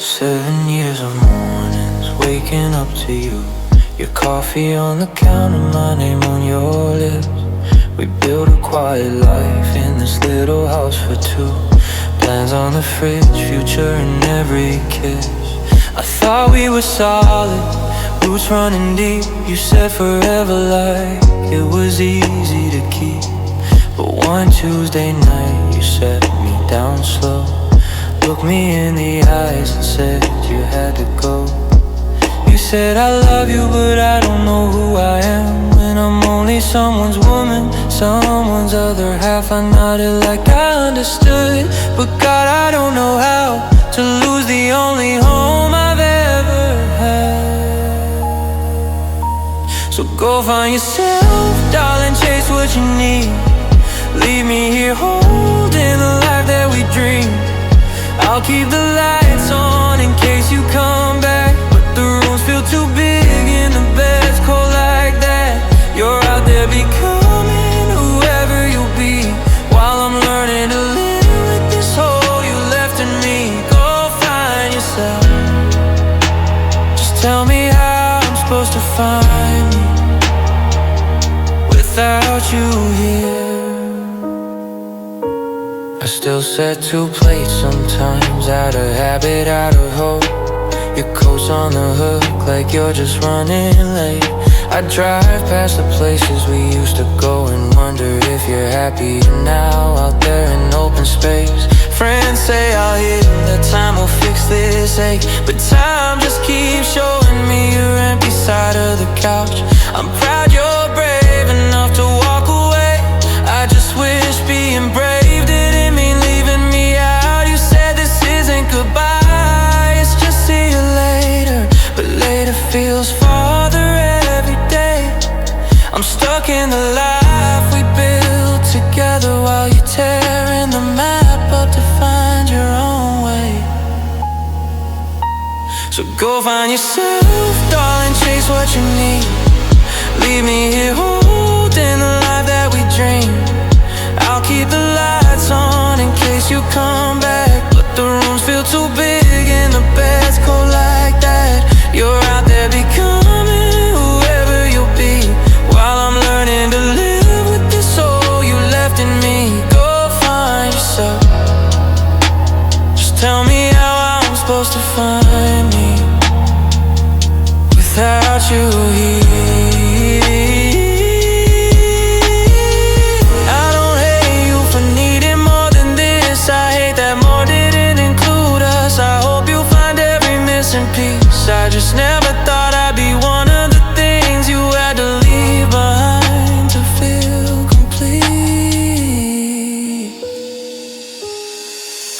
7 years of mornings, waking up to you. Your coffee on the counter, my name on your lips. We built a quiet life in this little house for two. Plans on the fridge, future in every kiss. I thought we were solid, roots running deep. You said forever like it was easy to keep. But one Tuesday night you set me down slow, looked me in the eyes and said you had to go. You said I love you but I don't know who I am, when I'm only someone's woman, someone's other half. I nodded like I understood, but God, I don't know how to lose the only home I've ever had. So go find yourself, darling, chase what you need. Leave me here holding the life that we dream. I'll keep the lights on in case you come back, but the rooms feel too big and the bed's cold like that. You're out there becoming whoever you'll be, while I'm learning to live with this hole you left in me. Go find yourself. Just tell me how I'm supposed to find me without you here. I still set 2 plates sometimes, out of habit, out of hope. Your coat's on the hook like you're just running late. I drive past the places we used to go and wonder if you're happy now out there in open space. Friends say I'll heal, that time will fix this ache, but time just keeps showing me your empty side of the couch. I'm proud you're brave enough to walk away. I just wish being brave didn't mean leaving me out. You said this isn't goodbye, it's just see you later, but later feels farther every day. I'm stuck in the life we built together, while you're tearing the map up to find your own way. So go find yourself, darling, chase what you need. Leave me here holding the life that we dream. I'll keep the lights on in case you come back, but the rooms feel too big and the bed's cold like that. You're out there becoming whoever you'll be, while I'm learning to live with this soul you left in me. Go find yourself. Just tell me how I'm supposed to find me without you here. I just never thought I'd be one of the things you had to leave behind to feel complete.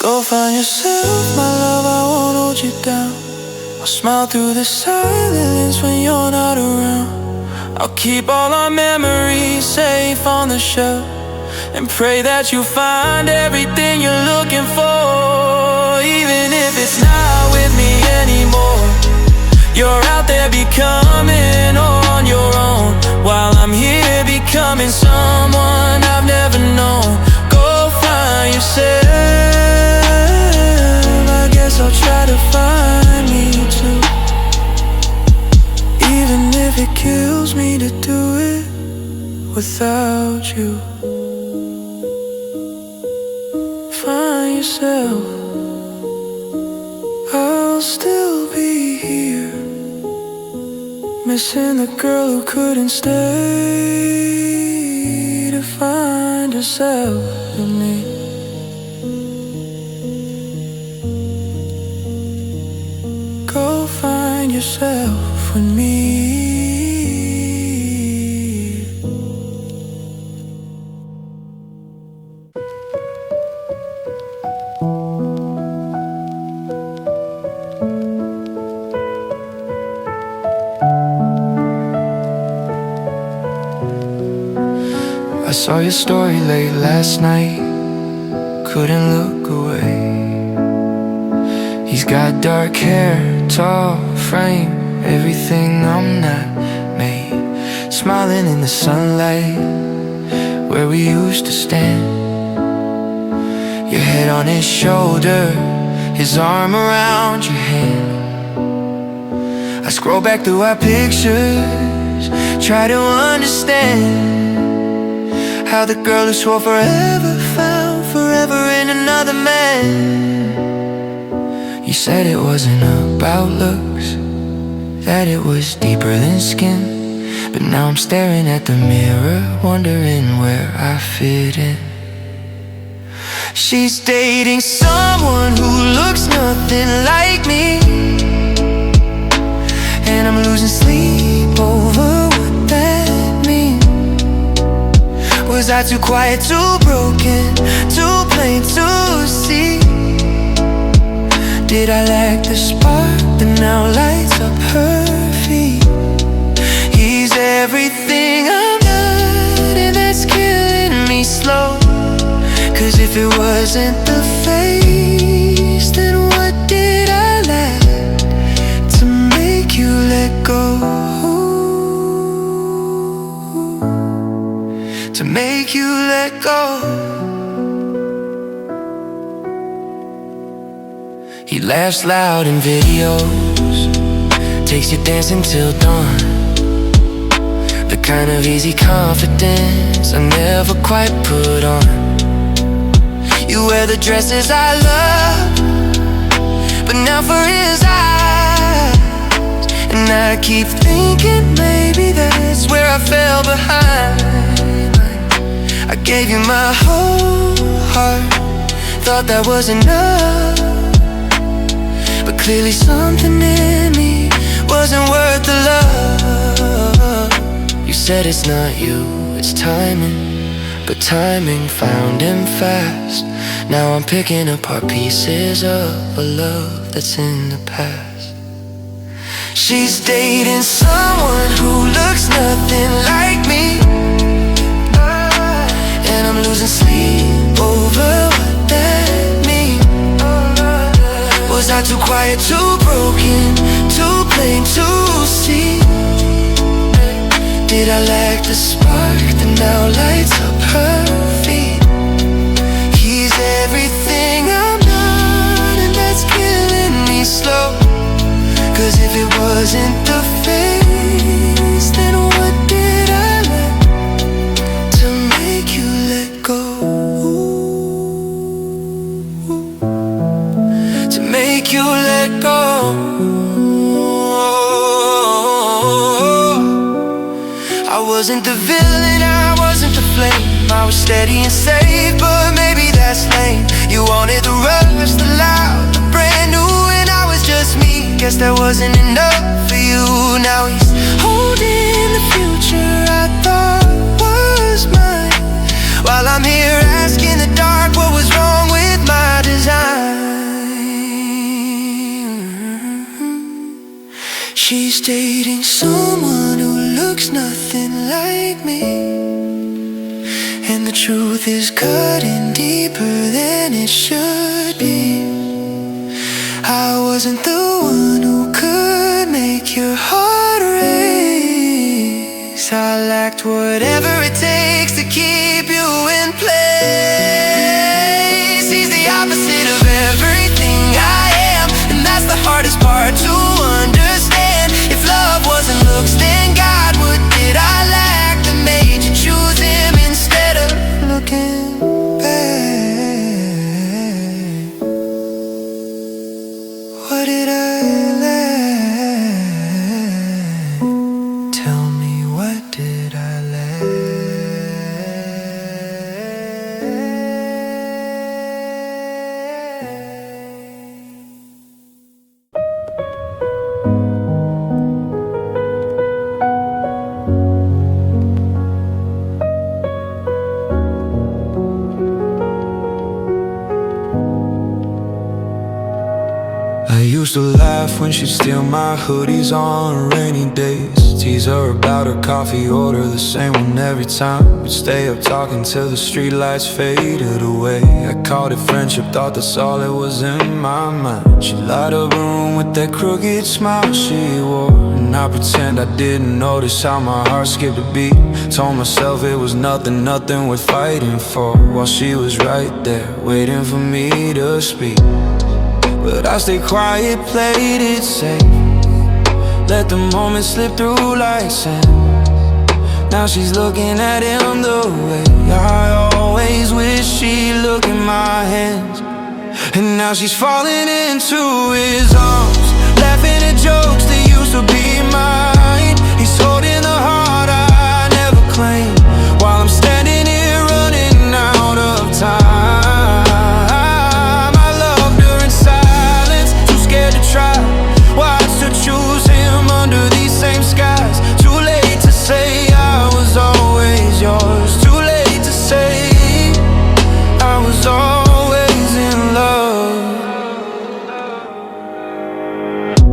Go find yourself, my love, I won't hold you down. I'll smile through the silence when you're not around. I'll keep all our memories safe on the shelf, and pray that you find everything you're looking for. Even if it's not with me anymore, you're out there becoming on your own, while I'm here becoming someone I've never known. Go find yourself. I guess I'll try to find me too, even if it kills me to do it without you. Find yourself. I'll still be here, missing the girl who couldn't stay to find herself in me. Go find yourself with me. I saw your story late last night, couldn't look away. He's got dark hair, tall frame, everything I'm not made. Smiling in the sunlight where we used to stand. Your head on his shoulder, his arm around your hand. I scroll back through our pictures, try to understand how the girl who swore forever found forever in another man. You said it wasn't about looks, that it was deeper than skin. But now I'm staring at the mirror, wondering where I fit in. She's dating someone who looks nothing like me, and I'm losing sleep over what that means. Was I too quiet, too broken, too plain to see? Did I lack the spark that now lights up her feet? He's everything I'm not, and that's killing me slow. 'Cause if it wasn't the face, then what did I lack to make you let go? To make you let go. He laughs loud in videos, takes you dancing till dawn. The kind of easy confidence I never quite put on. You wear the dresses I love, but now for his eyes. And I keep thinking maybe that's where I fell behind. I gave you my whole heart, thought that was enough, but clearly something in me wasn't worth the love. You said it's not you, it's timing, but timing found him fast. Now I'm picking apart pieces of a love that's in the past. She's dating someone who looks nothing like me, and I'm losing sleep over what that means. Was I too quiet, too broken, too plain to see? Did I lack the spark that now lights up her feet? He's everything I'm not, and that's killing me slow. 'Cause if it wasn't the face, then what did I lack to make you let go? To make you let go. I wasn't the villain, I wasn't the flame. I was steady and safe, but maybe that's lame. You wanted the rush, the loud, the brand new, and I was just me. Guess that wasn't enough for you. Now he's holding the future I thought was mine, while I'm here asking the dark what was wrong with my design. She's dating someone who looks nothing like me, and the truth is cutting deeper than it should be. I wasn't the one who could make your heart race. I lacked whatever it takes to keep you in place. He's the opposite of everything I am, and that's the hardest part to understand. If love wasn't looks, then God, what did I lack that made you choose him instead of looking back? What did I lack? Tell me, what did I lack? I used to laugh when she'd steal my hoodies on rainy days, tease her about her coffee order, the same one every time. We'd stay up talking till the streetlights faded away. I called it friendship, thought that's all it was in my mind. She light up a room with that crooked smile she wore, and I pretend I didn't notice how my heart skipped a beat. Told myself it was nothing worth fighting for, while she was right there waiting for me to speak. but I stay quiet, played it safe. Let the moment slip through like sand. Now she's looking at him the way I always wish she'd look in my hands. And now she's falling into his arms, laughing at jokes that used to be mine. He's holding the heart I never claimed, while I'm standing here running out of time. I loved her in silence, too scared to try. Watched her choose him under these same skies. Too late to say I was always yours. Too late to say I was always in love.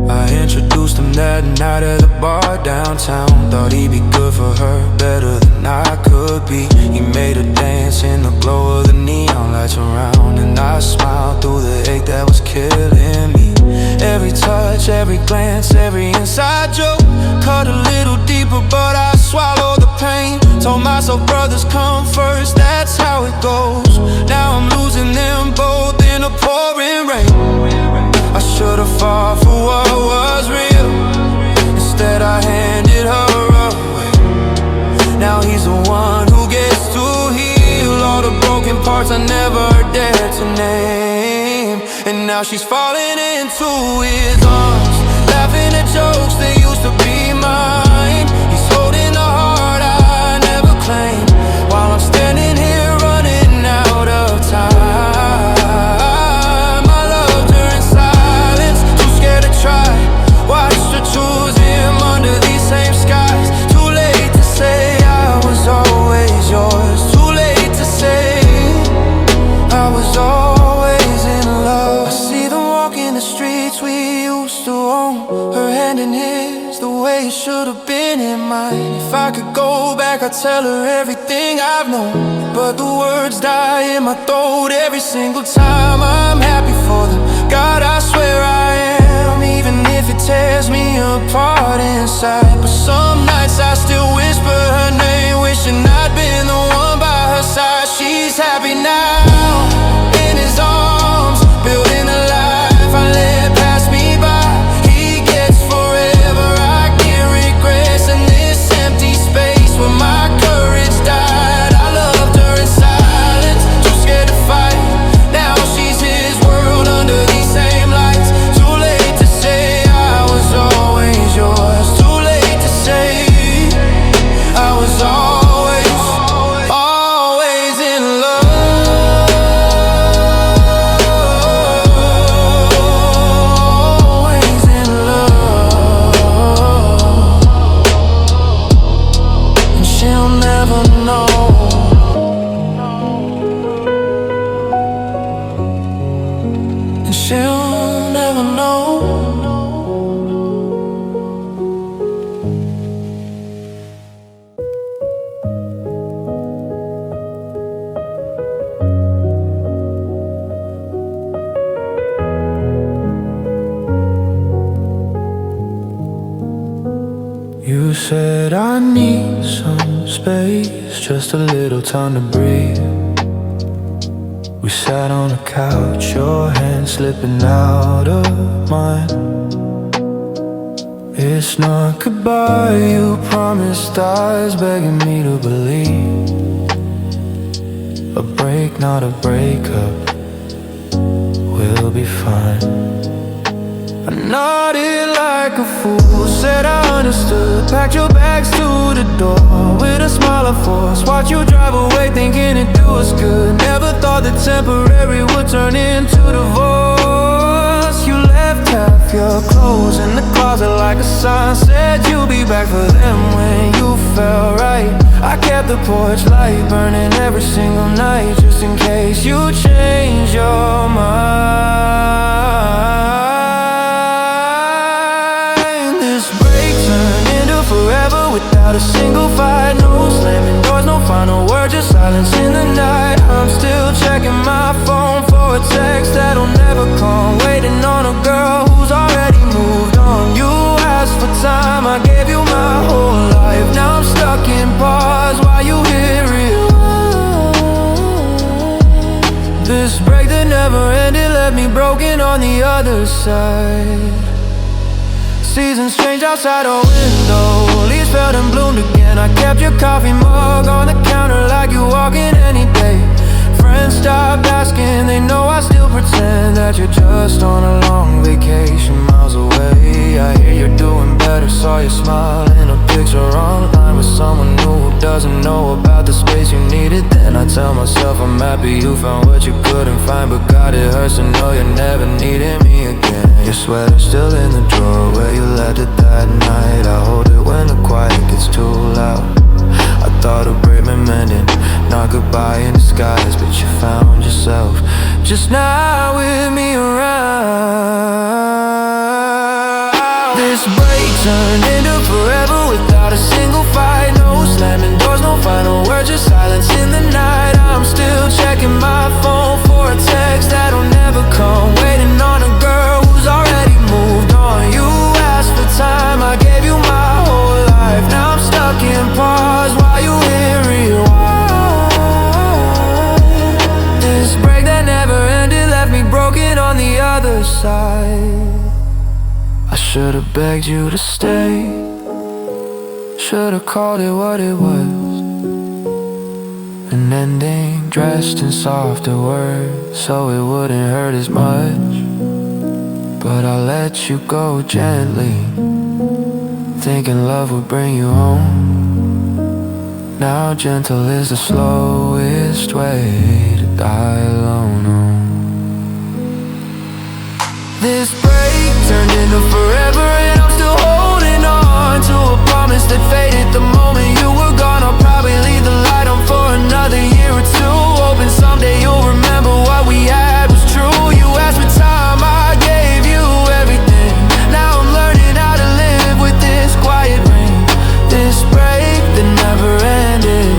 I introduced him that night at the bar downtown. Thought he'd be good for her, better than I could be. He made her dance in the glow of the neon lights around, and I smiled through the ache that was killing me. Every touch, every glance, every inside joke cut a little deeper, but I swallowed the pain. Told myself brothers come first, that's how it goes. Now I'm losing them both in a pouring rain. I should've fought for what was real, instead I handed her away. Now he's the one who gets to heal all the broken parts I never dared to name. And now she's falling into his arms, laughing at jokes that used to be mine. He's holding the heart I never claimed, while I'm standing here running out of time. I loved her in silence, too scared to try. Watched her choose him under these same skies. Too late to say I was always yours. Too late to say I was always in love. I see them walking the streets we used to own, her hand in his, the way it should've been in mine. If I could go back, I'd tell her everything I've known, but the words die in my throat every single time. I'm happy for them, God, I swear I am, even if it tears me apart inside. But some nights I still whisper her name, wishing I'd been the one by her side. She's happy now, in his arms, building the life I let pass me by. He gets forever, I get regrets, and this empty space where my courage died. I loved her in silence, too scared to fight. Now she's his world under these same lights. Too late to say I was always yours. Too late to say I was always, always in love. Always in love. And she'll never know. And she'll never know. You said I need some space, just a little time to breathe. We sat on the couch, your hand slipping out of mine. It's not goodbye, you promised eyes begging me to believe. A break, not a breakup, we'll be fine. I nodded like a fool, said I understood. Packed your bags to the door with a smile of force. Watch you drive away thinking it do us good. Never thought that temporary would turn into divorce. You left half your clothes in the closet like a sign, said you'll be back for them when you felt right. I kept the porch light burning every single night, just in case you change your mind. Forever without a single fight, no slamming doors, no final word, just silence in the night. I'm still checking my phone for a text that'll never come, waiting on a girl who's already moved on. You asked for time, I gave you my whole life. Now I'm stuck in pause while you hit rewind. This break that never ended left me broken on the the other side. Seasons change outside our window, leaves fell and bloomed again. I kept your coffee mug on the counter like you walk in any day. Friends stop asking, they know I still pretend that you're just on a long vacation miles away. I hear you're doing better, saw you smile in a picture online with someone new who doesn't know about the space you needed. Then I tell myself I'm happy you found what you couldn't find, but God, it hurts to know you never needed me again. Your sweater's still in the drawer where you left it that night. I hold it when the quiet gets too loud. I thought a break meant mending, not goodbye in disguise, but you found yourself just not with me around. This break turned into forever without a single fight. No slamming doors, no final words, just silence in the night. I'm still checking my phone for a text that'll never come, waiting on a girl who's already moved on. You asked for time, I gave you my whole life. Now I'm stuck in pause while you hit rewind. This break that never ended left me broken on the other side. I should've begged you to stay, should've called it what it was, an ending dressed in softer words so it wouldn't hurt as much. But I let you go gently, thinking love would bring you home. Now gentle is the slowest way to die alone. This break turned into forever and I'm still holding on to a promise that faded the moment you were gone. I'll probably leave the light on for another year or two, hoping someday you'll remember what we had was true. You asked for time, I gave you everything. Now I'm learning how to live with this quiet rain. This break that never ended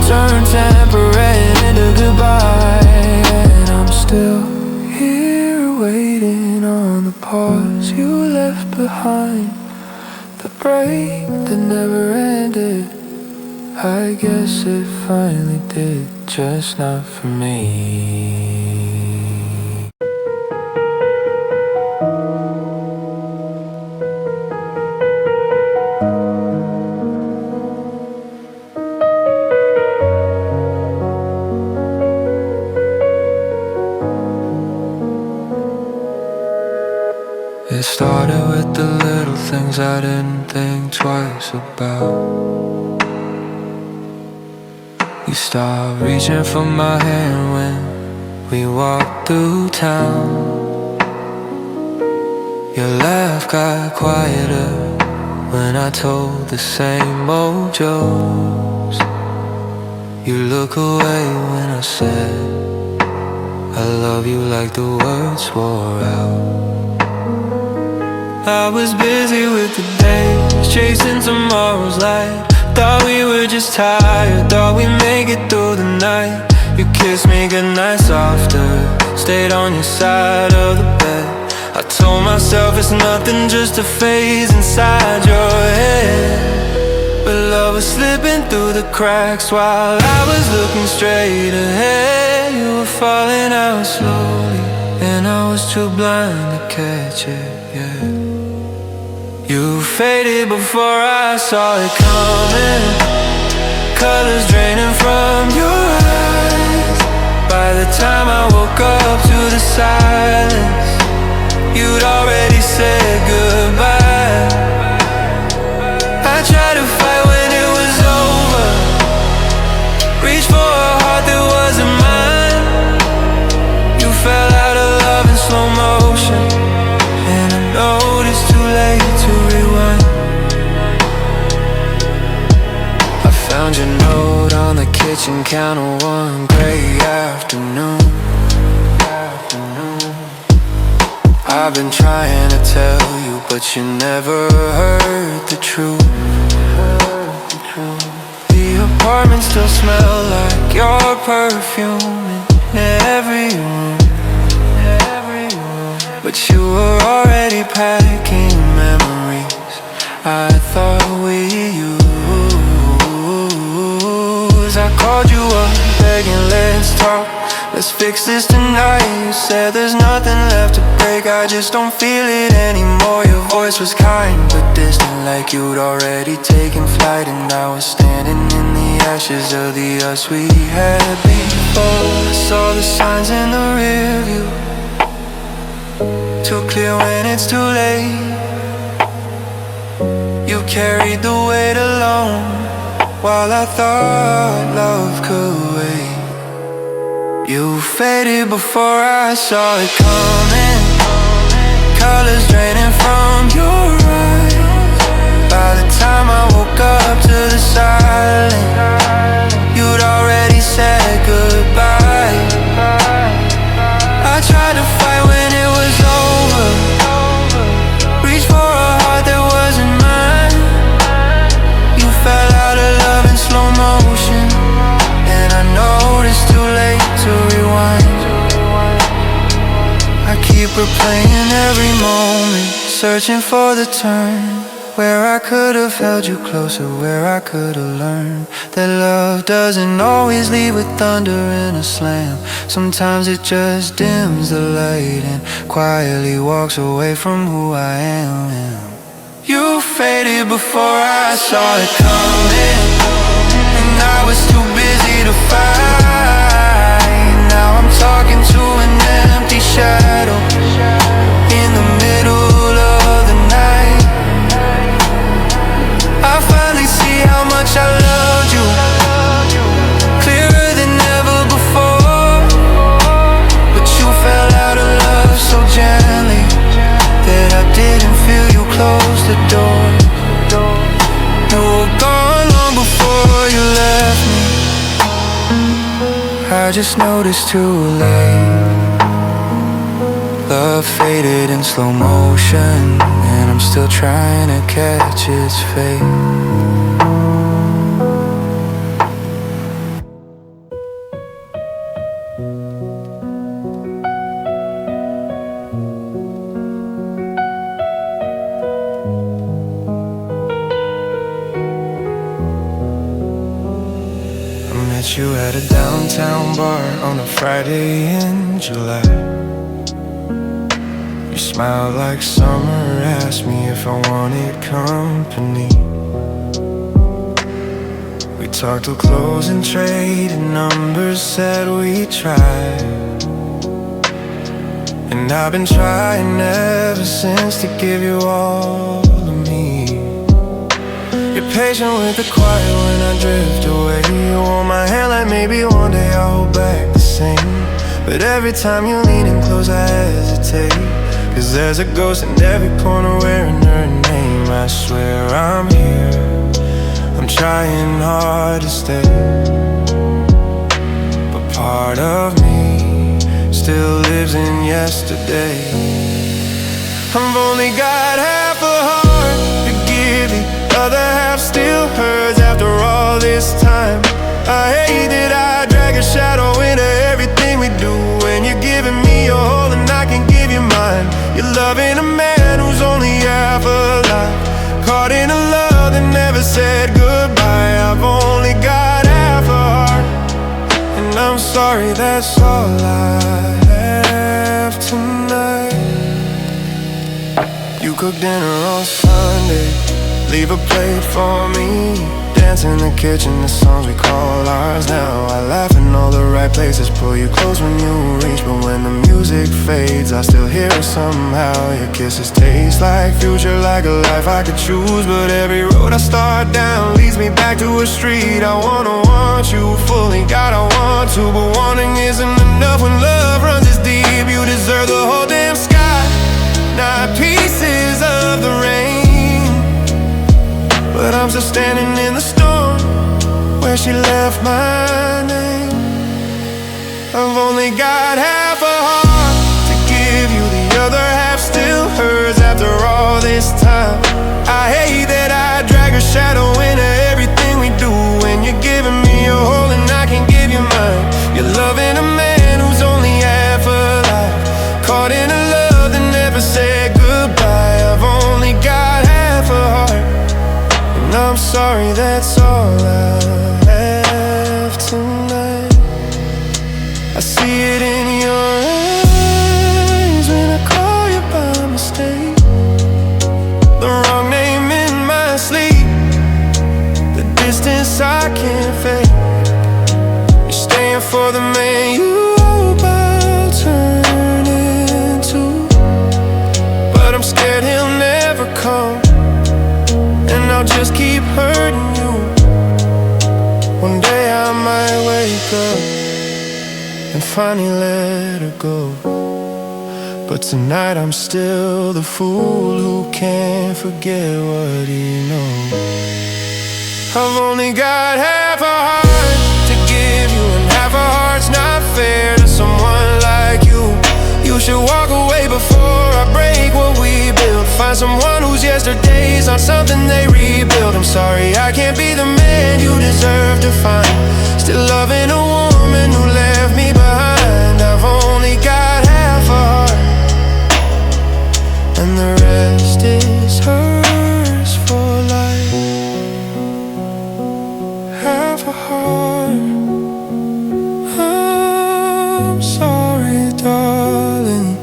turned temporary into goodbye, and I'm still here waiting on the pause you left behind. The break that never ended, I guess it finally did, just not for me. It started with the little things I didn't think twice about. You stopped reaching for my hand when we walked through town. Your laugh got quieter when I told the same old jokes. You look away when I said I love you like the words wore out. I was busy with the days, chasing tomorrow's light. Thought we were just tired, thought we'd make it through the night. You kissed me goodnight softer, stayed on your side of the bed. I told myself it's nothing, just a phase inside your head. But love was slipping through the cracks while I was looking straight ahead. You were falling out slowly, and I was too blind to catch it, yeah. You faded before I saw it coming, colors draining from your eyes. By the time I woke up to the silence, you'd already said goodbye. I tried to fight when it was over, reach for a heart that wasn't mine. You fell out of love in slow motion, and I know it's too late to rewind. I found your note on the kitchen counter one gray afternoon. I've been trying to tell you, but you never heard the truth. The apartment still smells like your perfume in every room. But you were already packing memories I thought we used. I called you up begging let's talk, Let's fix this tonight. You said there's nothing left to break, I just don't feel it anymore. Your voice was kind but distant, like you'd already taken flight. And I was standing in the ashes of the us we had before. I saw the signs in the rear view, too clear when it's too late. You carried the weight alone, while I thought love could wait. You faded before I saw it coming, colors draining from your eyes. By the time I woke up to the silence, you'd already said goodbye. I tried to fight when it was over, reach for a heart that wasn't mine. You fell out of love in slow motion, and I know it's too late to rewind. I keep replaying every moment, searching for the turn where I could have held you closer, where I could have learned that love doesn't always leave with thunder and a slam. Sometimes it just dims the light and quietly walks away from who I am. You faded before I saw it coming, and I was too busy to fight. Now I'm talking to an empty shadow in the middle of the night. I finally see how much I loved you, clearer than ever before. But you fell out of love so gently that I didn't feel you close the door. You were gone long before you left me. I just noticed too late. Love faded in slow motion, and I'm still trying to catch its fate. You at a downtown bar on a Friday in July. You smiled like summer, asked me if I wanted company. We talked till closing, traded numbers, said we'd try. And I've been trying ever since to give you all of me. You're patient with the quiet when I drift away. You hold my hand like maybe one day I'll hold back the same. But every time you lean in close I hesitate, 'cause there's a ghost in every corner wearing her name. I swear I'm here, I'm trying hard to stay, but part of me still lives in yesterday. I've only got half a heart to give, the other half still hurts after all this time. I hate that I drag a shadow into everything we do. When you're giving me your whole and I can give you mine. You're loving a man who's only half alive, caught in a love that never said goodbye. I've only got half a heart, and I'm sorry, that's all I have tonight. You cook dinner on Sunday, leave a plate for me, dance in the kitchen, the songs we call ours now. I laugh in all the right places, pull you close when you reach. But when the music fades, I still hear it somehow. Your kisses taste like future, like a life I could choose. But every road I start down leads me back to a street. I wanna want you fully, God, I want to. But wanting isn't enough when love runs this deep. You deserve the whole damn sky, not pieces of the rain. But I'm still standing in the storm where she left my name. I've only got half a heart to give you, the other half still hurts after all this time. I hate that I drag a shadow into everything we do. When you're giving me your whole and I can give you mine. You're loving a man who's only half alive, caught in a love that never said goodbye. I've only got half a heart, and I'm sorry, that's all I have tonight. I see I'll just keep hurting you. One day I might wake up and finally let her go. But tonight I'm still the fool who can't forget what he knows. I've only got half a heart to give you, and half a heart's not fair to someone like you. You should walk away before I break what we built. Find someone whose yesterday's not something they rebuild. I'm sorry I can't be the man you deserve to find, still loving a woman who left me behind. I've only got half a heart, and the rest is hers for life. Half a heart. I'm sorry, darling,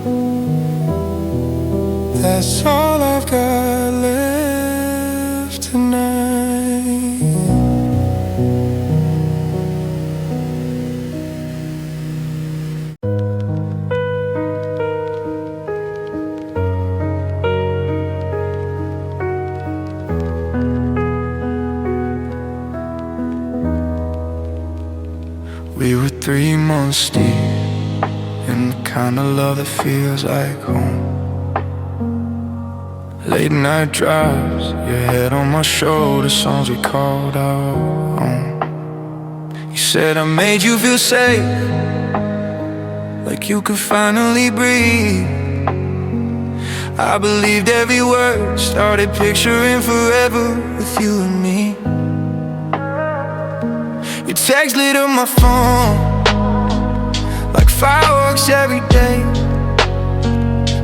that's all I've got left tonight. We were 3 months deep in the kind of love that feels like home. Late night drives, your head on my shoulder, songs we called our own. You said I made you feel safe, like you could finally breathe. I believed every word, started picturing forever with you and me. Your text lit up my phone like fireworks every day.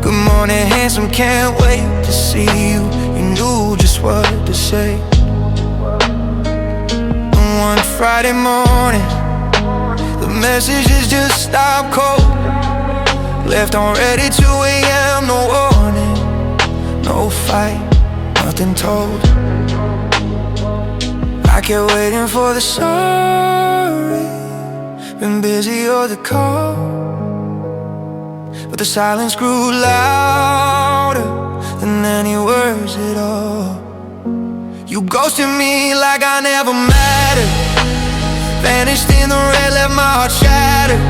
Good morning, handsome, can't wait to see you. You knew just what to say. And one Friday morning, the messages just stopped cold. Left on ready 2 a.m., no warning, no fight, nothing told. I kept waiting for the sorry, been busy or the call, but the silence grew louder than any words at all. You ghosted me like I never mattered, vanished in the red, left my heart shattered.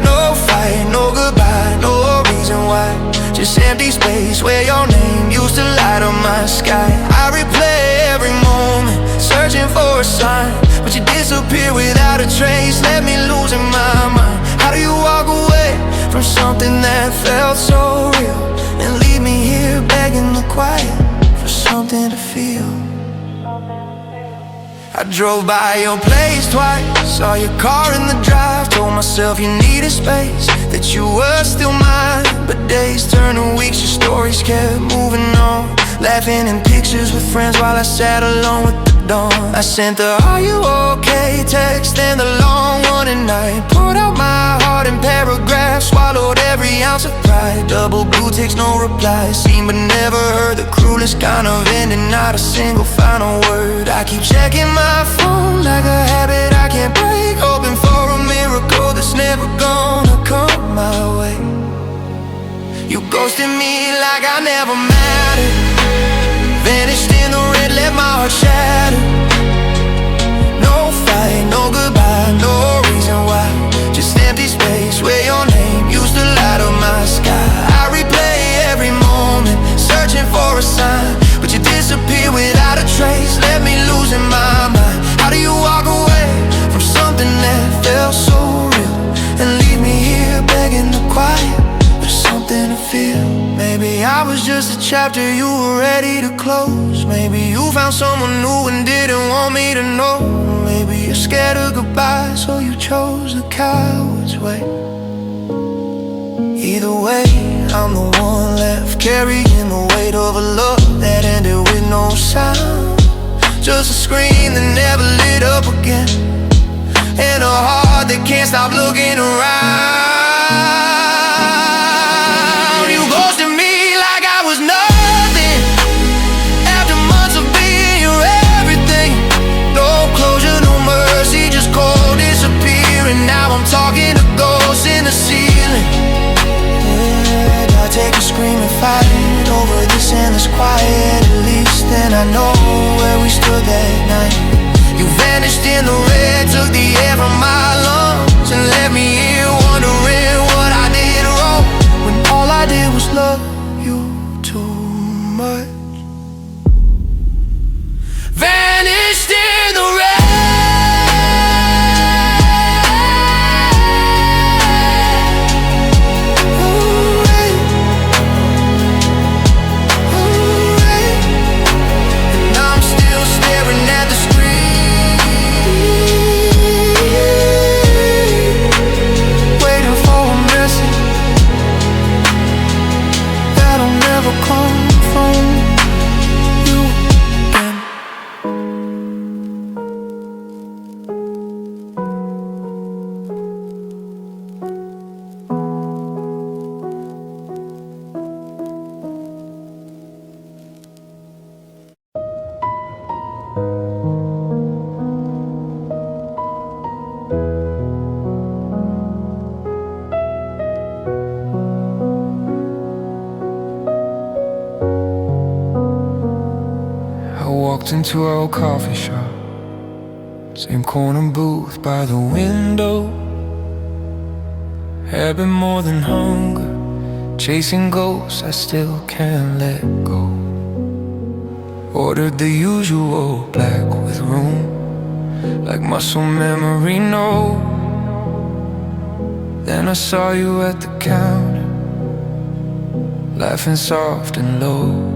No fight, no goodbye, no reason why, just empty space where your name used to light up my sky. I replay every moment, searching for a sign, but you disappear without a trace, left me losing my mind. How do you walk away from something that felt so real and leave me here begging the quiet for something to feel? I drove by your place twice, saw your car in the drive, told myself you needed space, that you were still mine. But days turned to weeks, your stories kept moving on, laughing in pictures with friends while I sat alone with the dawn. I sent the "Are you okay?" text and the long one at night, poured out my heart in paragraphs, swallowed every ounce of pride. Double blue ticks, no reply, seen but never heard, the cruelest kind of ending, not a single final word. I keep checking my phone like a habit I can't break, hoping for a miracle that's never gonna come my way. You ghosted me like I never mattered, vanished in the red, left my heart shattered. No fight, no goodbye, no reason why, just empty space where your name used to light up my sky. I replay every moment, searching for a sign, but you disappear without a trace, left me losing my mind. How do you walk away from something that felt so real and leave me here begging the quiet for something to feel? Maybe I was just a chapter you were ready to close. Maybe you found someone new and didn't want me to know. Maybe you're scared of goodbye, so you chose the coward's way. Either way, I'm the one left carrying the weight of a love that ended with no sound, just a screen that never lit up again, and a heart that can't stop looking around. You ghosted me like I was nothing, after months of being your everything. No closure, no mercy, just cold disappearing. Now I'm talking to ghosts in the ceiling. Yeah, I take a screaming fight over this endless quiet, at least then I know you too much. Vanished in the rain. Into our old coffee shop, same corner booth by the window. Had been more than hunger, chasing ghosts I still can't let go. Ordered the usual black with room, like muscle memory, no. Then I saw you at the counter, laughing soft and low.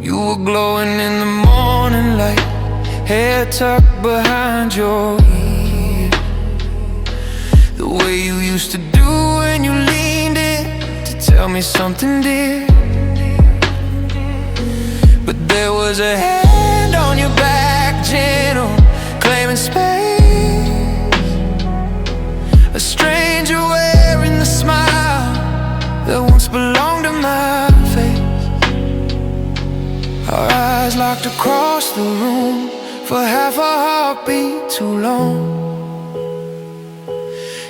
You were glowing in the morning light, hair tucked behind your ear, the way you used to do when you leaned in to tell me something dear. But there was a hand on your back, gentle, claiming space, a stranger wearing the smile that once belonged to my face. Our eyes locked across the room for half a heartbeat too long.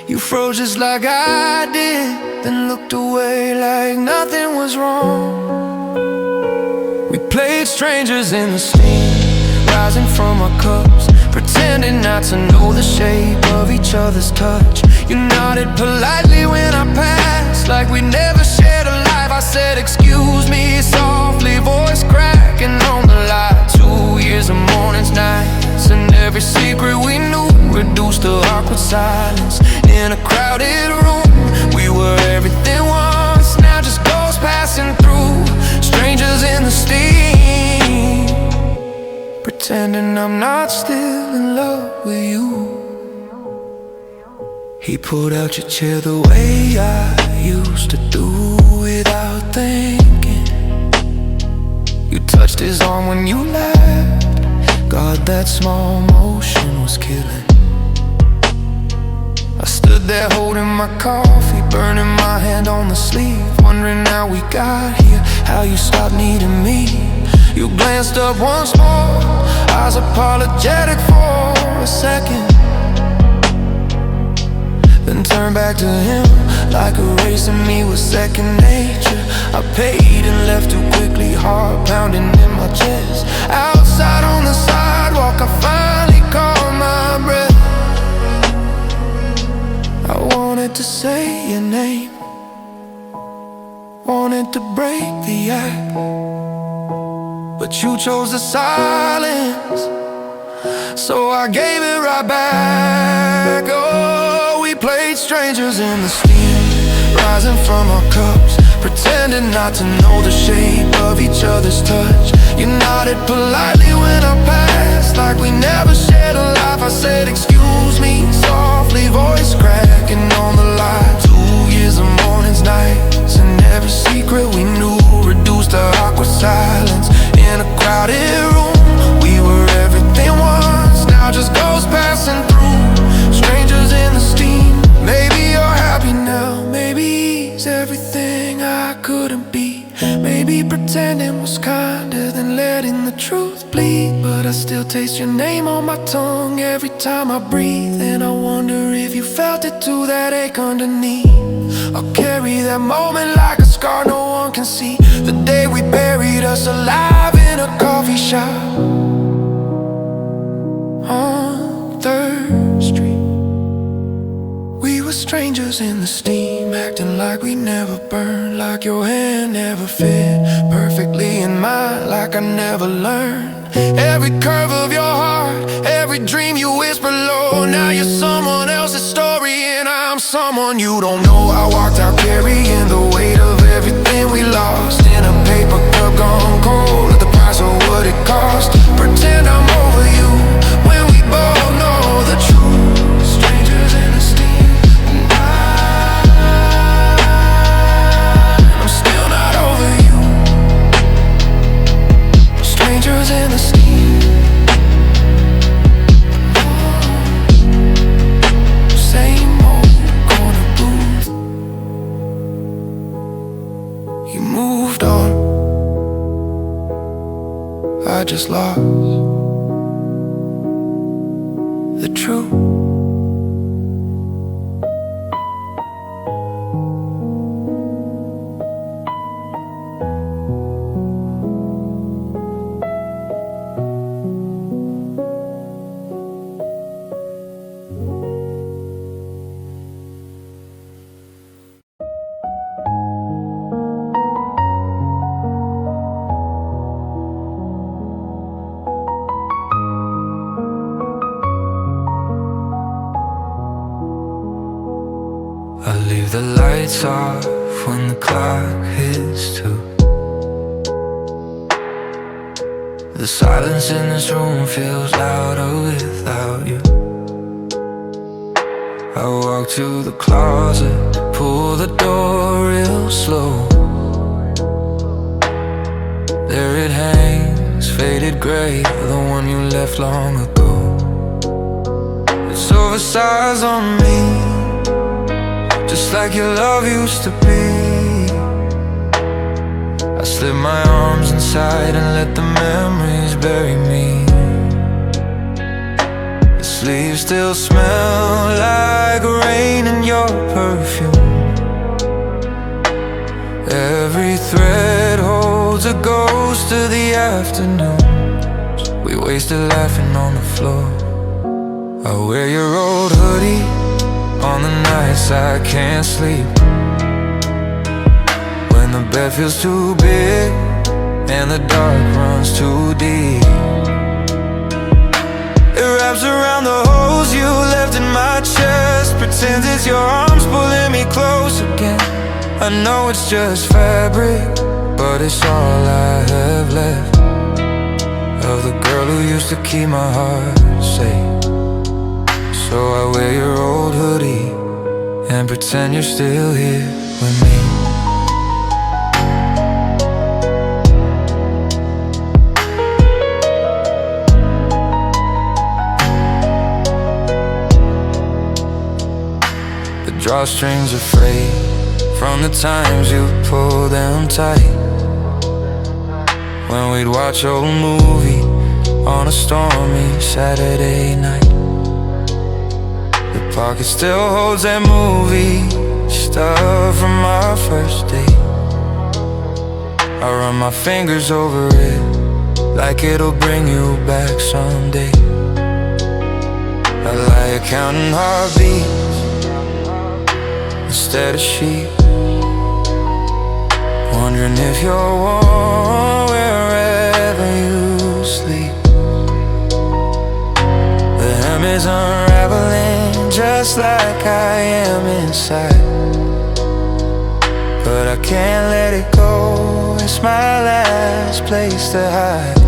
You froze just like I did, then looked away like nothing was wrong. We played strangers in the steam, rising from our cups, pretending not to know the shape of each other's touch. You nodded politely when I passed, like we never shared a life. I said, excuse me, softly, voice cracking on the light. 2 years of mornings, nights, and every secret we knew reduced to awkward silence in a crowded room. We were everything once, now just ghosts passing through, strangers in the steam, pretending I'm not still in love with you. He pulled out your chair the way I used to do, without thinking. You touched his arm when you laughed. God, that small motion was killing. I stood there holding my coffee, burning my hand on the sleeve, wondering how we got here, how you stopped needing me. You glanced up once more, I was apologetic for a second, then turned back to him, like erasing me was second nature. I paid and left too quickly, heart pounding in my chest. Outside on the sidewalk, I finally caught my breath. I wanted to say your name, wanted to break the act, but you chose the silence, so I gave it right back. Oh, we played strangers in the steam, rising from our cups, pretending not to know the shape of each other's touch. You nodded politely when I passed, like we never shared a life. I said, excuse me, softly, voice cracking on the light. 2 years of mornings, nights, and every secret we knew reduced to awkward silence in a crowded room. We were everything once, now just ghosts passing through, strangers in the steam. Maybe you're happy now, maybe he's everything I couldn't be. Maybe pretending was kinder than letting the truth bleed. But I still taste your name on my tongue every time I breathe, and I wonder if you felt it too, that ache underneath. I'll carry that moment like a scar no one can see, the day we buried us alive in a coffee shop on 3rd Street. We were Strangers in the steam, acting like we never burned, like your hand never fit perfectly in mine, like I never learned every curve of your heart, every dream you whisper low. Now you're someone else's story and I'm someone you don't know. I walked out carrying the weight of everything we lost, in a paper cup gone cold at the price of what it cost. Pretend I'm over you when we both know the truth. Strangers in the steam, and I'm still not over you. Strangers in the steam, same old corner booth. You moved on, I just lost the truth. I leave the lights off when the clock hits 2. The silence in this room feels louder without you. I walk to the closet, pull the door real slow. There it hangs, faded gray, the one you left long ago. It's oversized on me, just like your love used to be. I slip my arms inside and let the memories bury me. The sleeves still smell like rain and your perfume. Every thread holds a ghost of the afternoons we wasted laughing on the floor. I wear your old hoodie on the nights I can't sleep, when the bed feels too big and the dark runs too deep. It wraps around the holes you left in my chest, pretends it's your arms pulling me close again. I know it's just fabric, but it's all I have left of the girl who used to keep my heart safe. So I wear your old hoodie and pretend you're still here with me. The drawstrings are frayed from the times you pulled them tight, when we'd watch old movie on a stormy Saturday night. The pocket still holds that movie stuff from our first date. I run my fingers over it like it'll bring you back someday. I lie counting heartbeats instead of sheep, wondering if you're warm wherever you sleep. The hem is unraveling just like I am inside, but I can't let it go. It's my last place to hide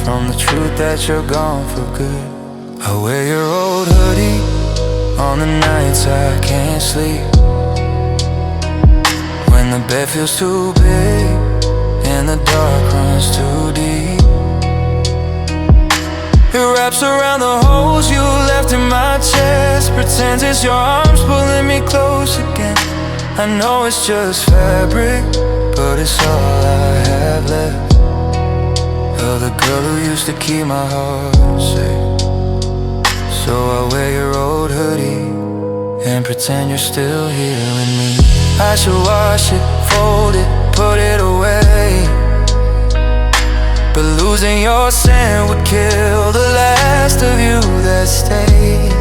from the truth that you're gone for good. I wear your old hoodie on the nights I can't sleep, when the bed feels too big and the dark runs too deep. It wraps around the holes you left in my chest, pretends it's your arms pulling me close again. I know it's just fabric, but it's all I have left of the girl who used to keep my heart safe. So I wear your old hoodie and pretend you're still here with me. I should wash it, fold it, put it away, but losing your scent would kill the last of you that stayed.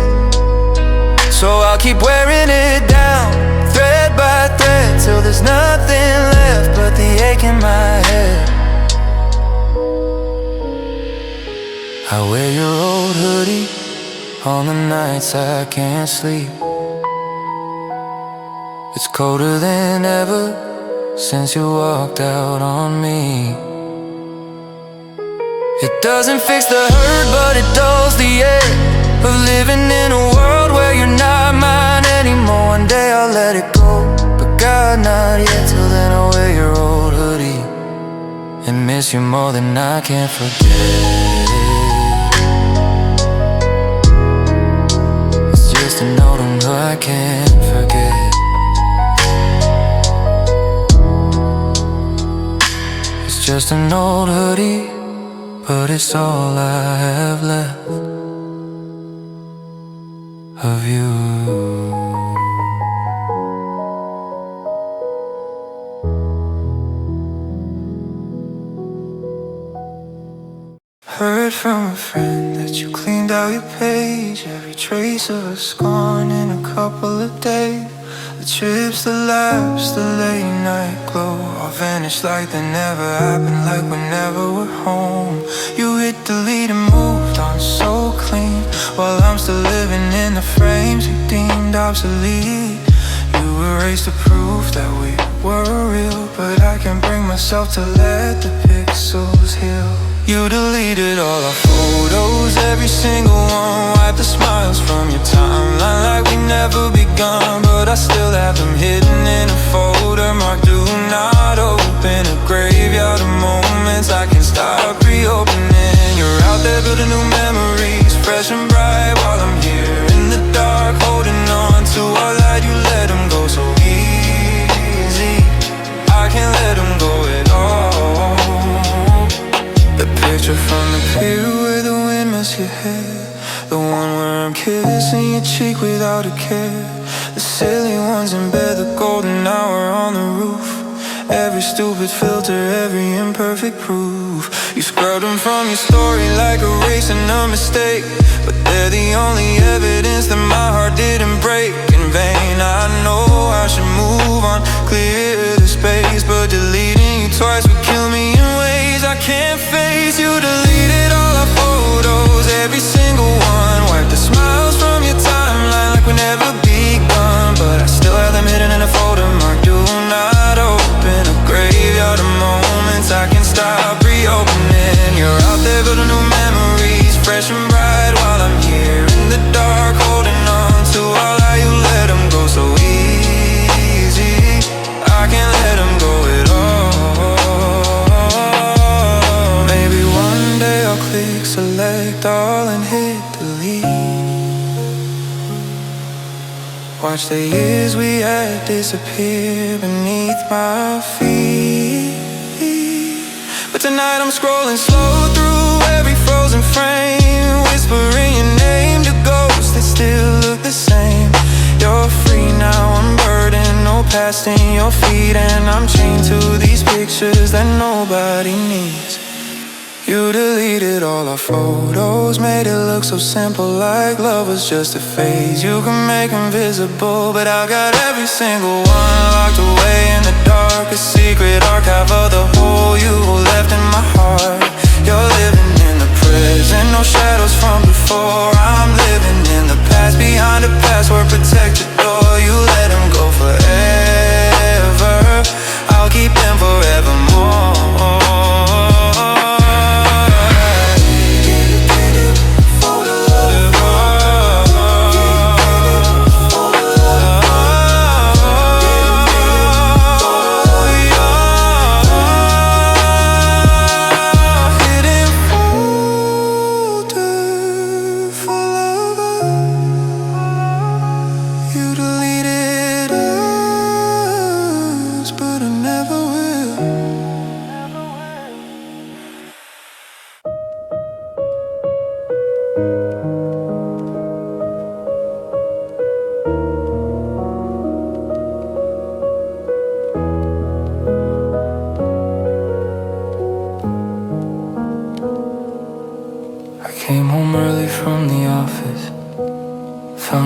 So I'll keep wearing it down, thread by thread, till there's nothing left but the ache in my head. I wear your old hoodie on the nights I can't sleep. It's colder than ever since you walked out on me. It doesn't fix the hurt, but it dulls the air of living in a world where you're not mine anymore. One day I'll let it go, but God, not yet. Till then I'll wear your old hoodie and miss you more than I can forget. It's just a note on who I can't forget. It's just an old hoodie, but it's all I have left of you. Heard from a friend that you cleaned out your page, every trace of us gone in a couple of days. The trips, the laughs, the late night glow all vanished like they never happened, like we never were home. You hit delete and moved on so clean, while I'm still living in the frames you deemed obsolete. You erased the proof that we were real, but I can't bring myself to let the pixels heal. You deleted all our photos, every single one. Wiped the smiles from your timeline like we never begun, but I still have them hidden in a folder marked do not open. A graveyard of moments I can't stop reopening. You're out there building new memories, fresh and bright, while I'm here in the dark holding on to our light. You let them go so easy, I can't let them go at all. The picture from the pier where the wind missed your hair, the one where I'm kissing your cheek without a care, the silly ones in bed, the golden hour on the roof, every stupid filter, every imperfect proof. You scrubbed them from your story like erasing a mistake, but they're the only evidence that my heart didn't break in vain. I know I should move on, clear the space, but deleting you twice would kill me in ways I can't face. You deleted all our photos, every single one. Wiped the smiles from your timeline like we never begun, but I still have them hidden in a folder marked do not open. A graveyard of moments I can't stop reopening. You're out there building new memories, fresh and bright, while I'm here in the dark holding on to all that. You let them go so easy, I can't let them go at all. Maybe one day I'll click select all and hit delete. Watch the years we had disappear beneath my feet. But tonight I'm scrolling slow through every frozen frame, whispering your name to ghosts that still look the same. You're free now, I'm burdened, no past in your feet, and I'm chained to these pictures that nobody needs. You deleted all our photos, made it look so simple, like love was just a phase you can make invisible. But I got every single one locked away in the darkest secret archive of the hole you left in my heart. You're living in the present, no shadows from before. I'm living in the past, behind a password protected door. You let them go forever, I'll keep them forevermore.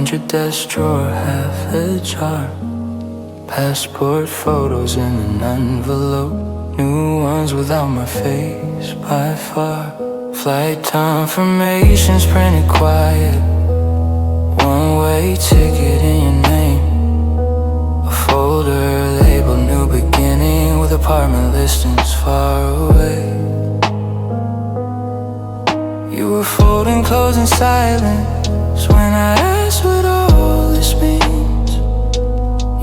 Found your desk drawer half ajar. Passport photos in an envelope. New ones without my face by far. Flight confirmations printed quiet. One-way ticket in your name. A folder labeled new beginning with apartment listings far away. You were folding clothes in silence when I asked what all this means.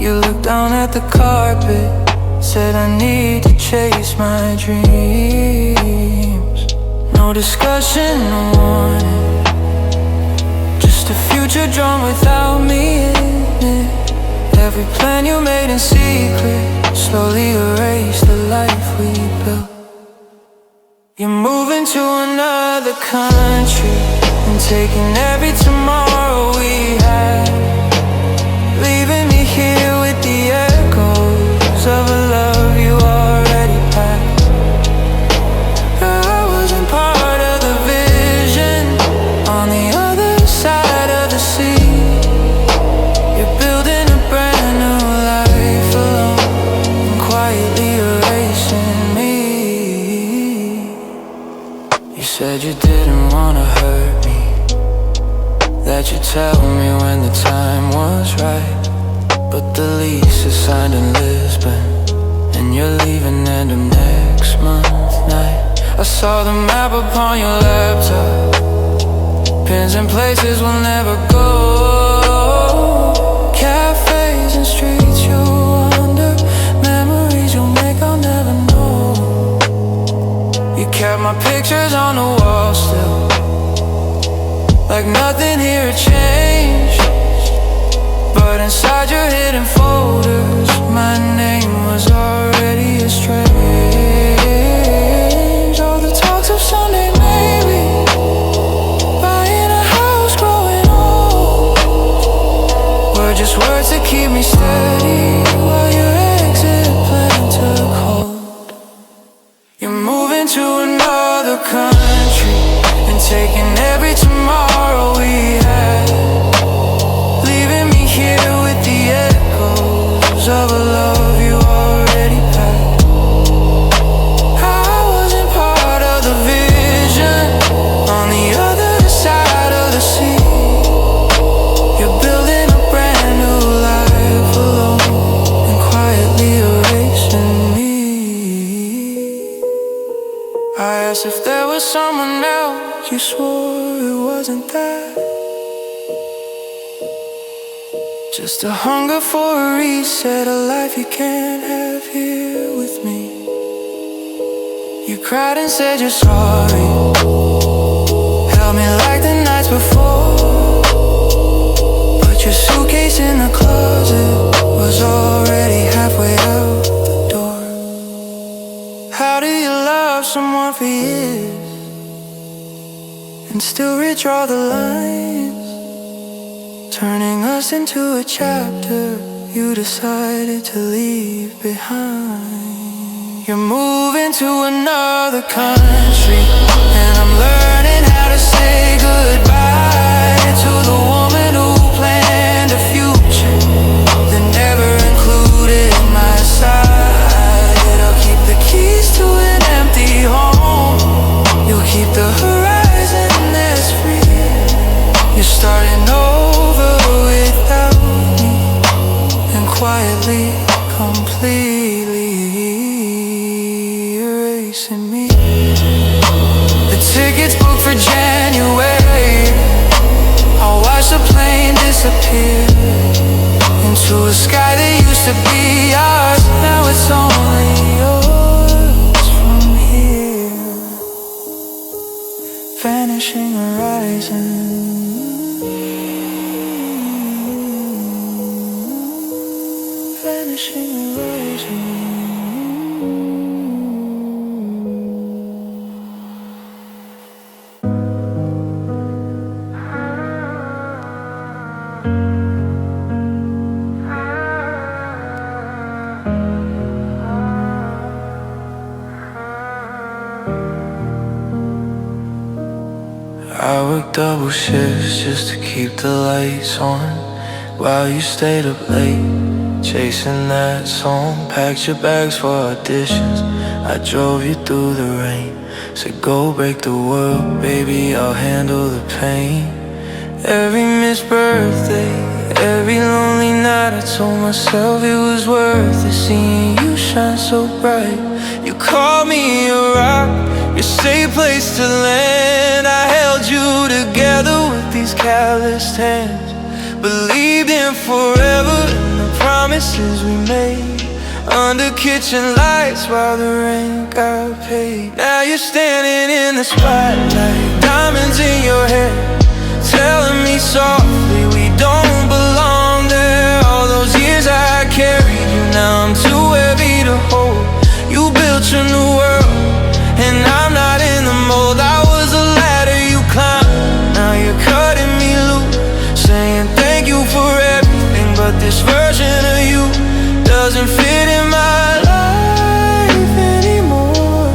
You looked down at the carpet, said I need to chase my dreams. No discussion, no warning, just a future drawn without me in it. Every plan you made in secret slowly erased the life we built. You're moving to another country and taking every tomorrow we had, leaving me here with the echoes of a love you already packed. I wasn't part of the vision on the other side of the sea. You're building a brand new life alone and quietly erasing me. You said you didn't wanna hurt me, that you'd tell me when the time was right. But the lease is signed in Lisbon, and you're leaving end of next month night. I saw the map upon your laptop, pins and places we'll never go, cafes and streets you'll wander, memories you'll make I'll never know. You kept my pictures on the wall still, like nothing here had changed. But inside your hidden folders, my name was already estranged. All the talks of Sunday maybe, buying a house, growing old, were just words to keep me steady while your exit plan took hold. You're moving to another country and taking every tomorrow we had, leaving me here with the echoes of a love you already packed. I wasn't part of the vision on the other side of the sea. You're building a brand new life alone and quietly erasing me. I asked if there was someone else, you swore it wasn't that. Just a hunger for a reset, a life you can't have here with me. You cried and said you're sorry, held me like the nights before, but your suitcase in the closet was already halfway out the door. How do you love someone for years and still redraw the lines, turning us into a chapter you decided to leave behind? You're moving to another country, and I'm learning how to say goodbye to the woman who planned a future that never included my side. I'll keep the keys to an empty home, you'll keep the horizon that's free. You're starting over without me, and quietly, completely erasing me. The tickets booked for January I worked double shifts just to keep the lights on, while you stayed up late, chasing that song. Packed your bags for auditions, I drove you through the rain. Said go break the world, baby, I'll handle the pain. Every missed birthday, every lonely night, I told myself it was worth it, seeing you shine so bright. You called me a rock, your safe place to land. I held you together with these calloused hands, believed in forever and the promises we made, under kitchen lights while the rent got paid. Now you're standing in the spotlight, diamonds in your hair, telling me softly we don't belong there. All those years I carried you, now I'm too heavy to hold. You built your new world, and I'm not in the mold. I was a ladder you climbed, now you're cutting me loose, saying thank you for everything, but this version of you doesn't fit in my life anymore.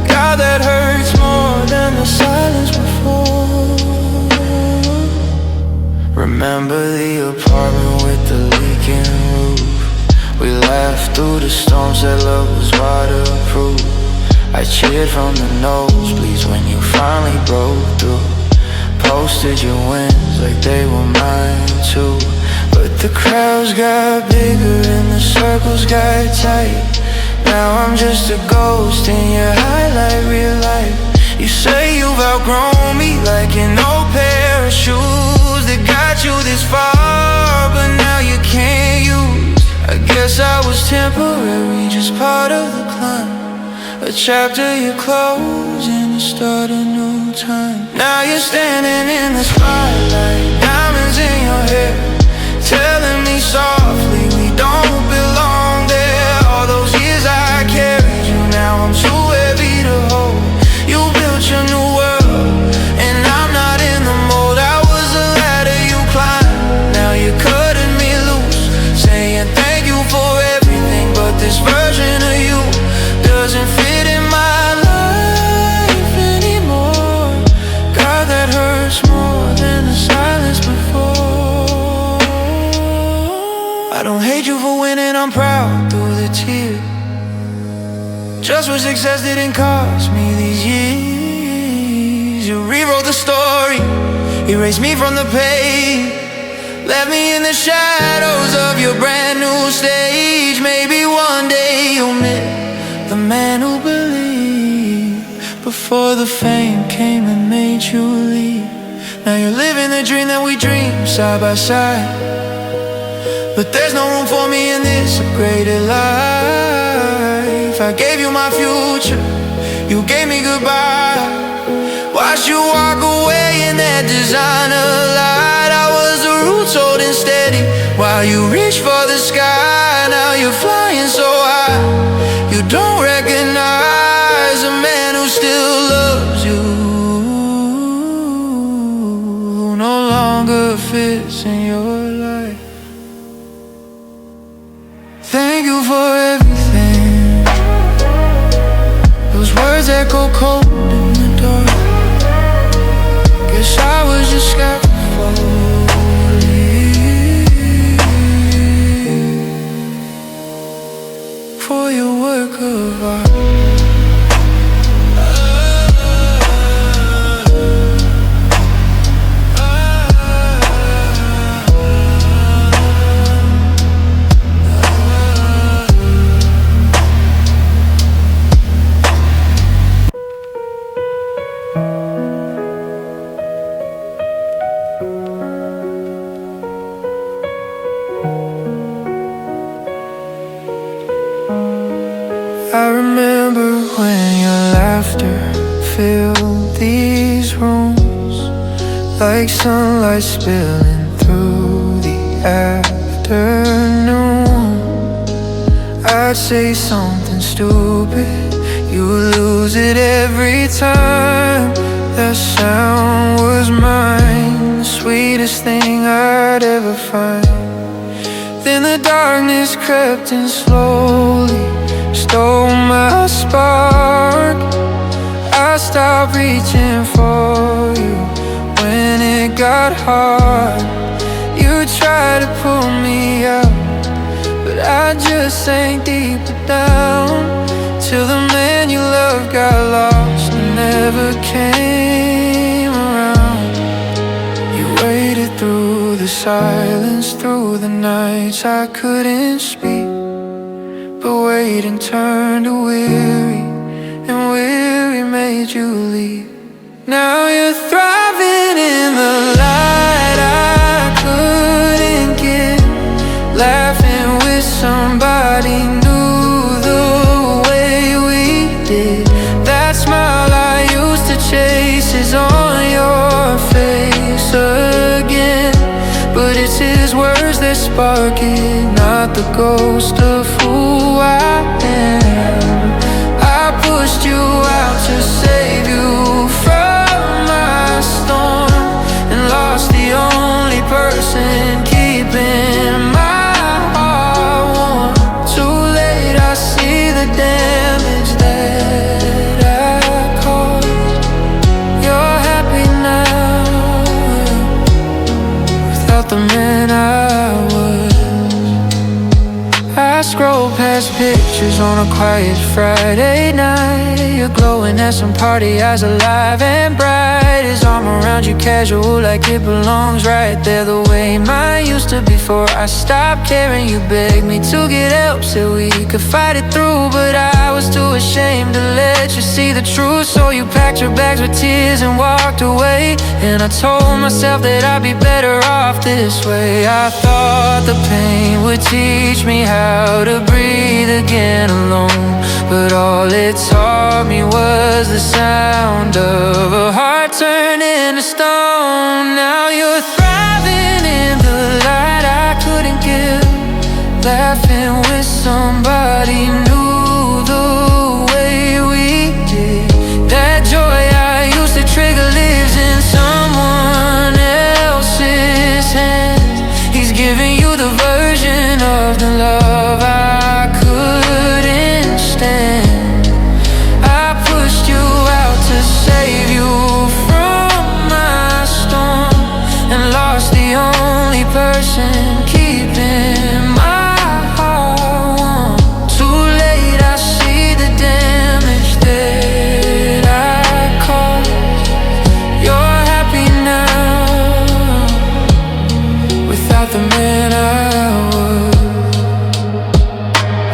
God, that hurts more than the silence before. Remember the apartment with the leaking roof? We laughed through the storms, said love was waterproof. I cheered from the nosebleeds when you finally broke through. Posted your wins like they were mine too. But the crowds got bigger and the circles got tight. Now I'm just a ghost in your highlight real life. You say you've outgrown me like an old pair of shoes that got you this far, but now you can't use. I guess I was temporary, just part of the climb. A chapter you close and you start a new time. Now you're standing in the spotlight, diamonds in your hair, telling me softly we don't belong there. All those years I carried you, now I'm too heavy to hold. You built your new world, and I'm not in the mold. I was a ladder you climbed, now you're cutting me loose, saying thank you for everything, but this version of you doesn't fit in my life anymore. God, that hurts more than the silence before. I don't hate you for winning, I'm proud through the tears. Just what success didn't cost me these years. You rewrote the story, erased me from the page, left me in the shadows of your brand new stage. Maybe one day you'll meet the man who believed before the fame came and made you leave. Now you're living the dream that we dreamed side by side, but there's no room for me in this upgraded life. I gave you my future, you gave me goodbye. Watched you walk away in that designer light. I was the roots holding steady while you reached for the sky. Now you're flying so high, you don't recognize a man who still loves you, who no longer fits in your life. Thank you for everything. Those words echo cold in the dark. Guess I was just scaffolding for your work of art. I remember when your laughter filled these rooms, like sunlight spilling through the afternoon. I'd say something stupid, you lose it every time. That sound was mine, the sweetest thing I'd ever find. Then the darkness crept in slowly, stole my spark. I stopped reaching for you got hard. You try to pull me out, but I just sank deeper down, till the man you loved got lost and never came around. You waited through the silence, through the nights I couldn't speak, but waiting turned to weary, and weary made you leave. Now you're thriving in the light I couldn't get, laughing with somebody new the way we did. That smile I used to chase is on your face again, but it's his words that spark it, not the ghost of who I am. I pushed you out to save you from my storm, and lost the only person keeping my heart warm. Too late, I see the damage that I caused. You're happy now, without the man I was. I scroll past pictures on a quiet Friday night. You're glowing at some party, eyes alive and bright. His arm around you casual, like it belongs right there, the way mine used to before I stopped caring. You begged me to get help, said we could fight it through, but I was too ashamed to let you see the truth. So you packed your bags with tears and walked away, and I told myself that I'd be better off this way. I thought the pain would teach me how to breathe again alone, but all it taught me was the sound of a heart turning to stone. Now you're thriving in the light I couldn't give, laughing with somebody new the way we did. That joy I used to trigger lives in someone else's hands. He's giving you the version of the love I couldn't stand. I pushed you out to save you from my storm, and lost the only person keeping my heart warm. Too late, I see the damage that I caused. You're happy now, without the man I was.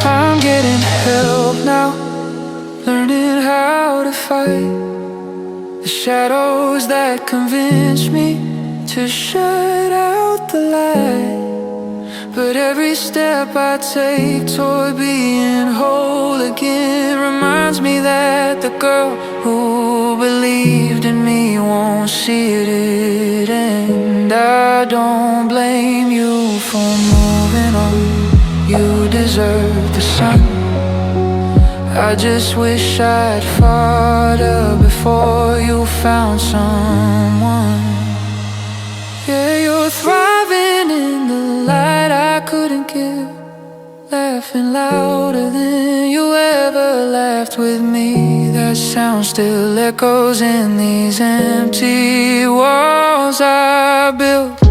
I'm getting help now, learning how to fight the shadows that convince me to shut out the light. But every step I take toward being whole again reminds me that the girl who believed in me won't see it, and I don't blame you for moving on. You deserve the sun. I just wish I'd fought up before you found someone. Yeah, you're thriving in the light I couldn't give, laughing louder than you ever laughed with me. That sound still echoes in these empty walls I built,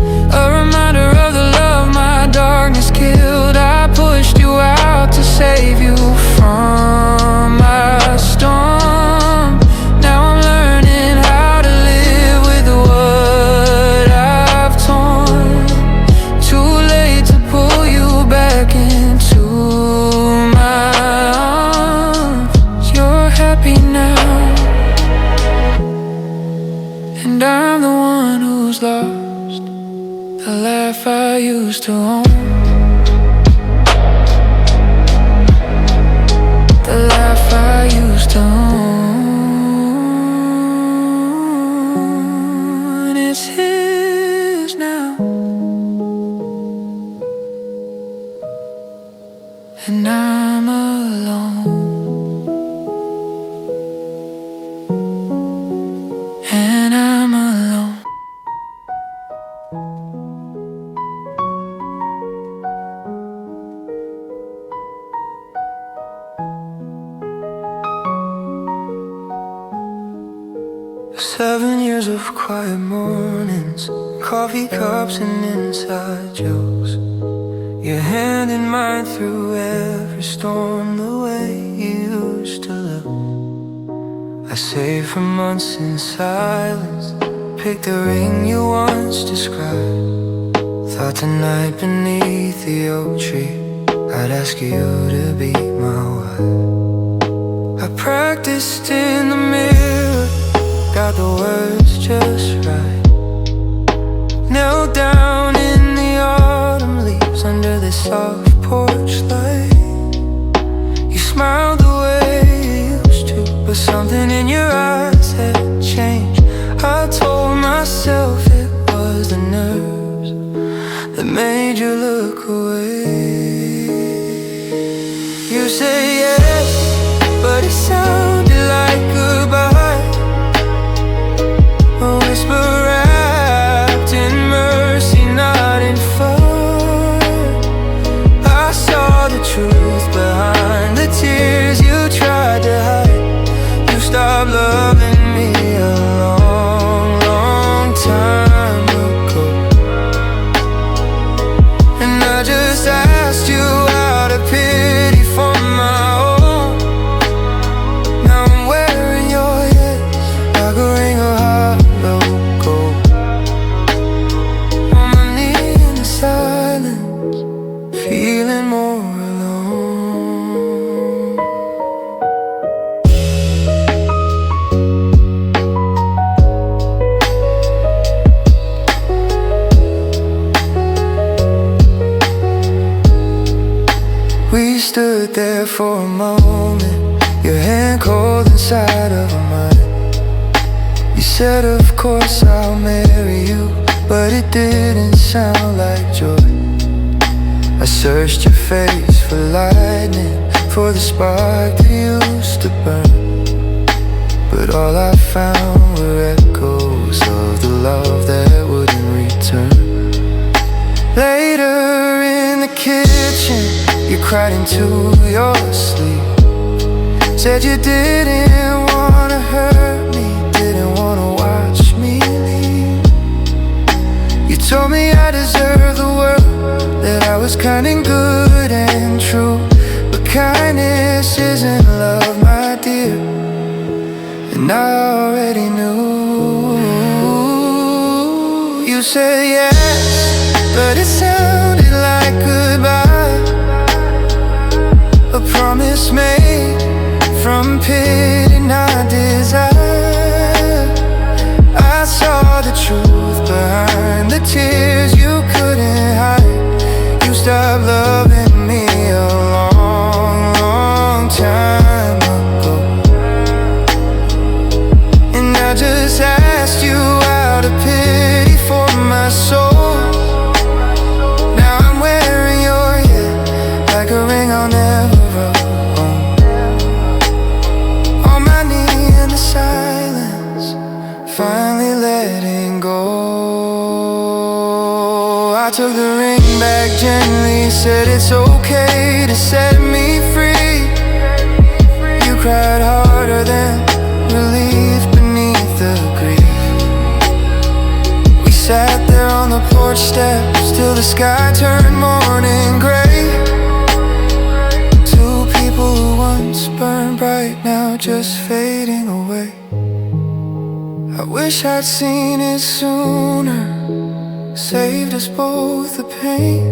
a reminder of the love my darkness killed. I pushed you out to save you from my storm. Now I'm learning how to live with what I've torn. Too late to pull you back into my arms. You're happy now, and I'm the one who's lost the life I used to own. The life I used to own, it's his now, and I'm alone, and I'm alone. Seven years of quiet mornings, coffee cups and inside jokes, your hand in mine through every storm, the way you used to look. I saved for months in silence, picked the ring you once described. Thought tonight beneath the oak tree I'd ask you to be my wife. I practiced in the mirror, got the words just right. Knelt down in the autumn leaves under the soft porch light. You smiled the way you used to, but something in your eyes had changed. I told myself it was the nerves that made you look away. You say yes, but it sounded like goodbye. A whisper wrapped in mercy, not in fun. I saw the truth behind the tears you tried to hide. You stopped loving me a long, long time ago, and I just asked you out of pity for my own. Now I'm wearing your yes like a ring of hollow gold. On my knee in the silence, feeling more alone. We stood there for a moment, your hand cold inside of mine. You said, of course I'll marry you, but it didn't sound like joy. I searched your face for lightning, for the spark that used to burn, but all I found were echoes of the love that wouldn't return. Later in the kitchen, you cried into your sleep. Said you didn't wanna hurt me, didn't wanna watch me leave. You told me I deserved the world, that I was kind and good and true, but kindness isn't love, my dear, and I already knew. You said yes, but it sounded like goodbye. A promise made from pity, not desire. I saw the truth behind the tears you couldn't hide. You stopped loving me a long, long time ago, and I just asked you out of pity for my soul. Now I'm wearing your yes like a ring I'll never own. On my knee in the silence, finally letting go. I took the ring back gently, said it's okay to set me free. You cried harder than relief beneath the grief. We sat there on the porch steps till the sky turned morning gray. Two people who once burned bright, now just fading away. I wish I'd seen it sooner, saved us both the pain,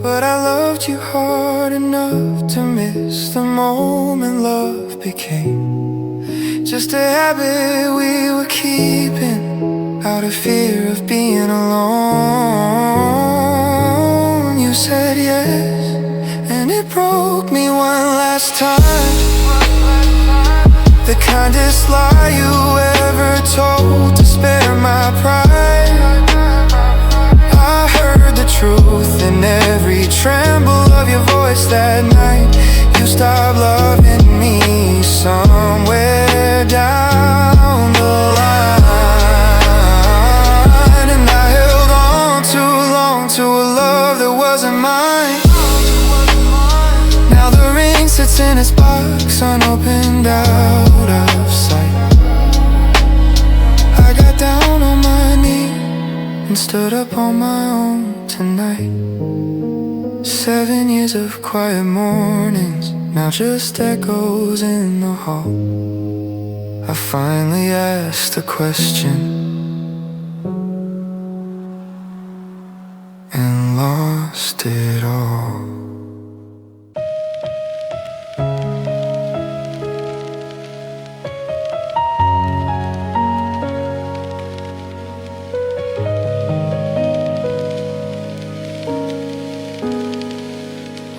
but I loved you hard enough to miss the moment love became just a habit we were keeping out of fear of being alone. You said yes, and it broke me one last time. The kindest lie you ever told to spare my pride. I heard the truth in every tremble of your voice that night. You stopped loving me somewhere down the line, and I held on too long to a love that wasn't mine. Now the ring sits in its box, unopened, out of sight. I got down on my knees and stood up on my own tonight. 7 years of quiet mornings, now just echoes in the hall. I finally asked a question and lost it all.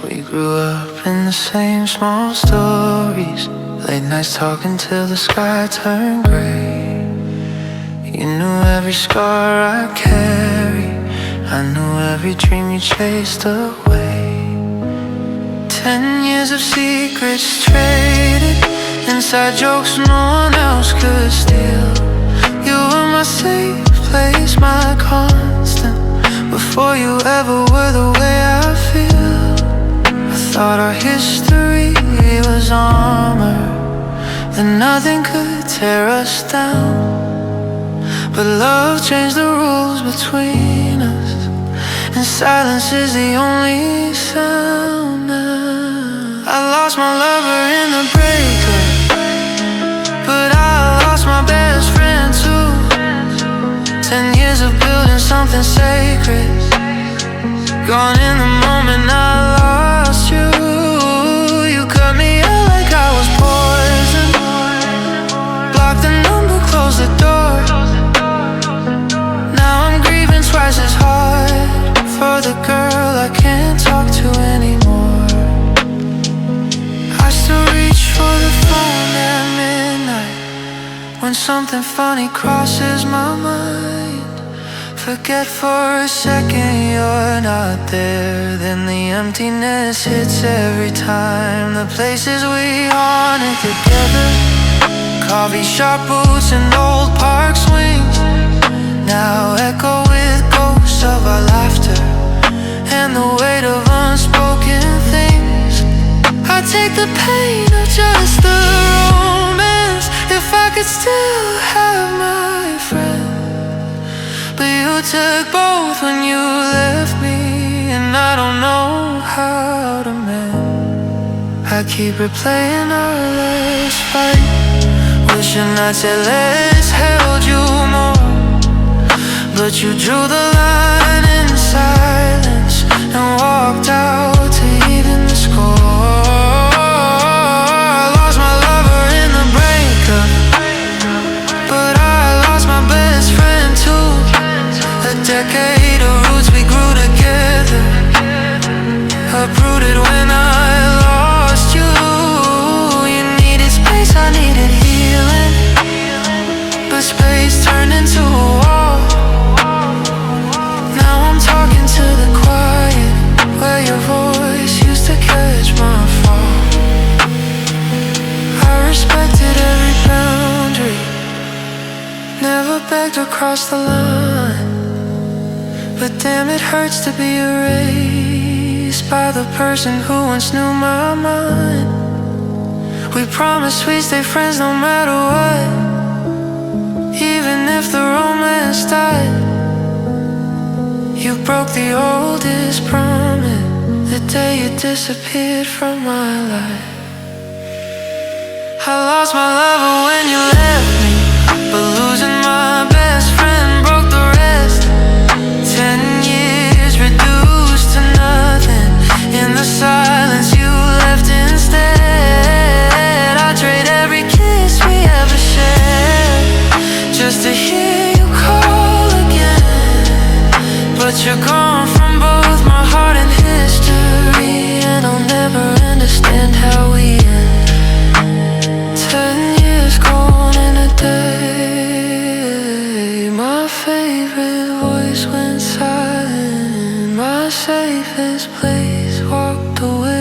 We grew up in the same small stories, late nights talking till the sky turned gray. You knew every scar I carry, I knew every dream you chased away. 10 years of secrets traded, inside jokes no one else could steal. You were my safe place, my constant, before you ever were the way I feel. I thought our history was armor, that nothing could tear us down. But love changed the rules between us, and silence is the only sound now. I lost my lover in the breakup, but I lost my best friend too. 10 years of building something sacred, gone in the moment I lost you. You cut me out like I was poison, blocked the number, closed the door. Now I'm grieving twice as hard for the girl I can't talk to anymore. I still reach for the phone at midnight when something funny crosses my mind. Forget for a second you're not there, then the emptiness hits every time. The places we haunted together, coffee shop booths and old park swings, now echo with ghosts of our laughter and the weight of unspoken things. I take the pain of just the romance, if I could still have my friend. But you took both when you left me, and I don't know how to mend. I keep replaying our last fight, wishing I'd said less, held you more. But you drew the line in silence and walked out to even the score. I lost my lover in the breakup, but I lost my best friend too. A decade of roots we grew together, uprooted when I lost you. You needed space, I needed healing, but space turned into a wall. Now I'm talking to the quiet, where your voice used to catch my fall. I respected every boundary, never begged or crossed the line. But damn, it hurts to be erased by the person who once knew my mind. We promised we'd stay friends no matter what, even if the romance died. You broke the oldest promise the day you disappeared from my life. I lost my lover when you left me, but losing my best friend broke the rest. 10 years reduced to nothing, in the silence you left instead. I trade every kiss we ever shared, just to hear you call again. But you're gone from both my heart and history, and I'll never understand how we end. 10 years gone in a day. My favorite voice went silent, my safest place walked away.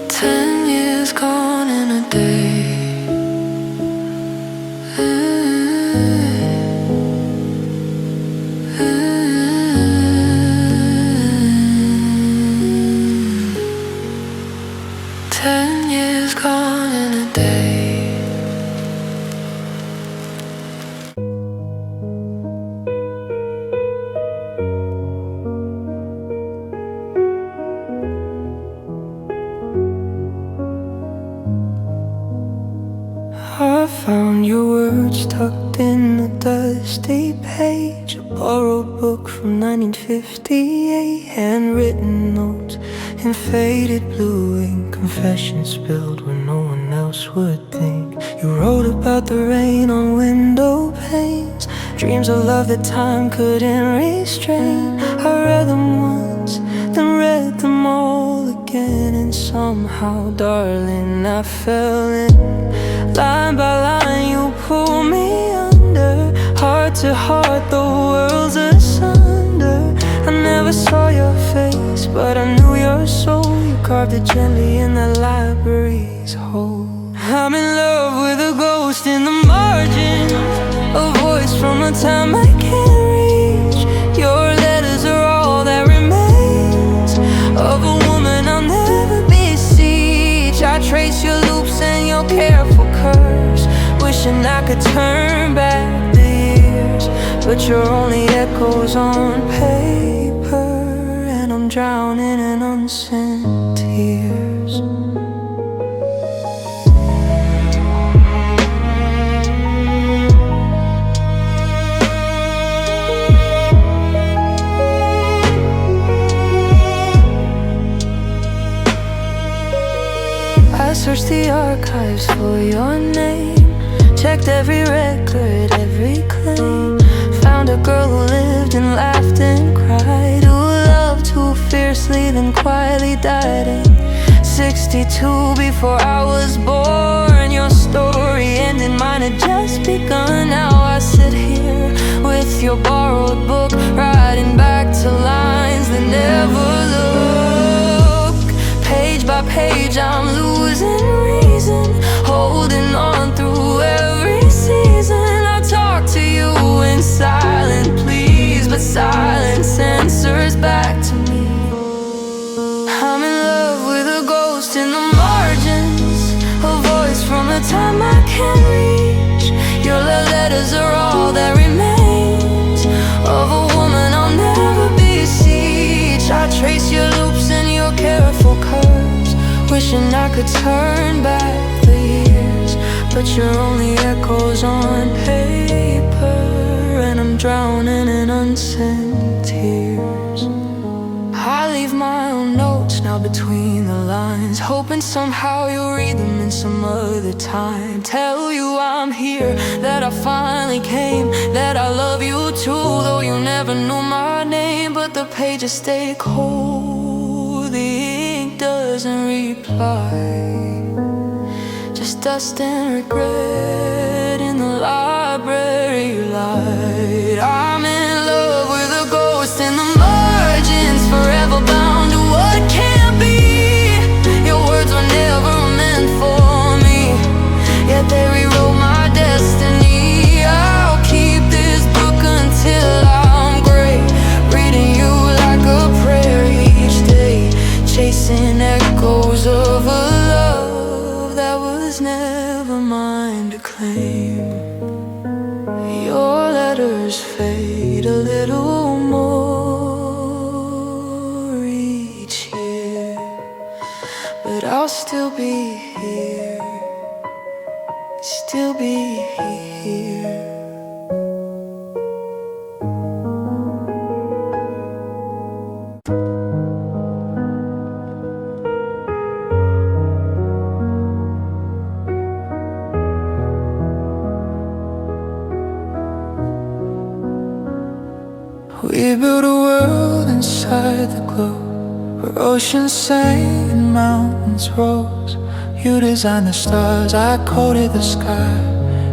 10 years gone in a day. 10 years gone in a day. Found your words tucked in a dusty page, a borrowed book from 1958, handwritten notes in faded blue ink, confessions spilled where no one else would think. You wrote about the rain on window panes, dreams of love that time couldn't restrain. I read them once, then read them all again, and somehow, darling, I fell in. Line by line you pull me under, heart to heart the world's asunder. I never saw your face, but I knew your soul. You carved it gently in the library's hole. I'm in love with a ghost in the margin, a voice from a time I can't reach. Your letters are all that remains of a woman I'll never beseech. I trace your loops and your careful curves, wishing I could turn back the years, but you're only echoes on paper, and I'm drowning in unsent tears. I searched the archives for your name, checked every record, every claim. Found a girl who lived and laughed and cried, who loved too fiercely then quietly died at 62 before I was born. Your story ended, mine had just begun. Now I sit here with your borrowed book, writing back to lines that never look. Page by page I'm losing reason, holding on through every season. I talk to you in silent please, but silence answers back to me. I'm in love with a ghost in the margins, a voice from a time I can't reach. Your letters are all that remains of a woman I'll never beseech. I trace your loops and your careful curves, wishing I could turn back the years, but you're only echoes on paper, and I'm drowning in unsent tears. I leave my own notes now between the lines, hoping somehow you'll read them in some other time. Tell you I'm here, that I finally came, that I love you too, though you never knew my name. But the pages stay cold, the ink doesn't reply, just dust and regret in the library light. I'm in love with a ghost in the margins, forever bound to what can't be. Your words were never meant for me, yet they rewrote my destiny. I'll keep this book until I'm gray, reading you like a prayer each day, chasing echoes of a love that was never mine to claim. Your letters fade a little more each year, but I'll still be here, still be here. We built a world inside the globe, where oceans sang and mountains rose. You designed the stars, I coded the sky,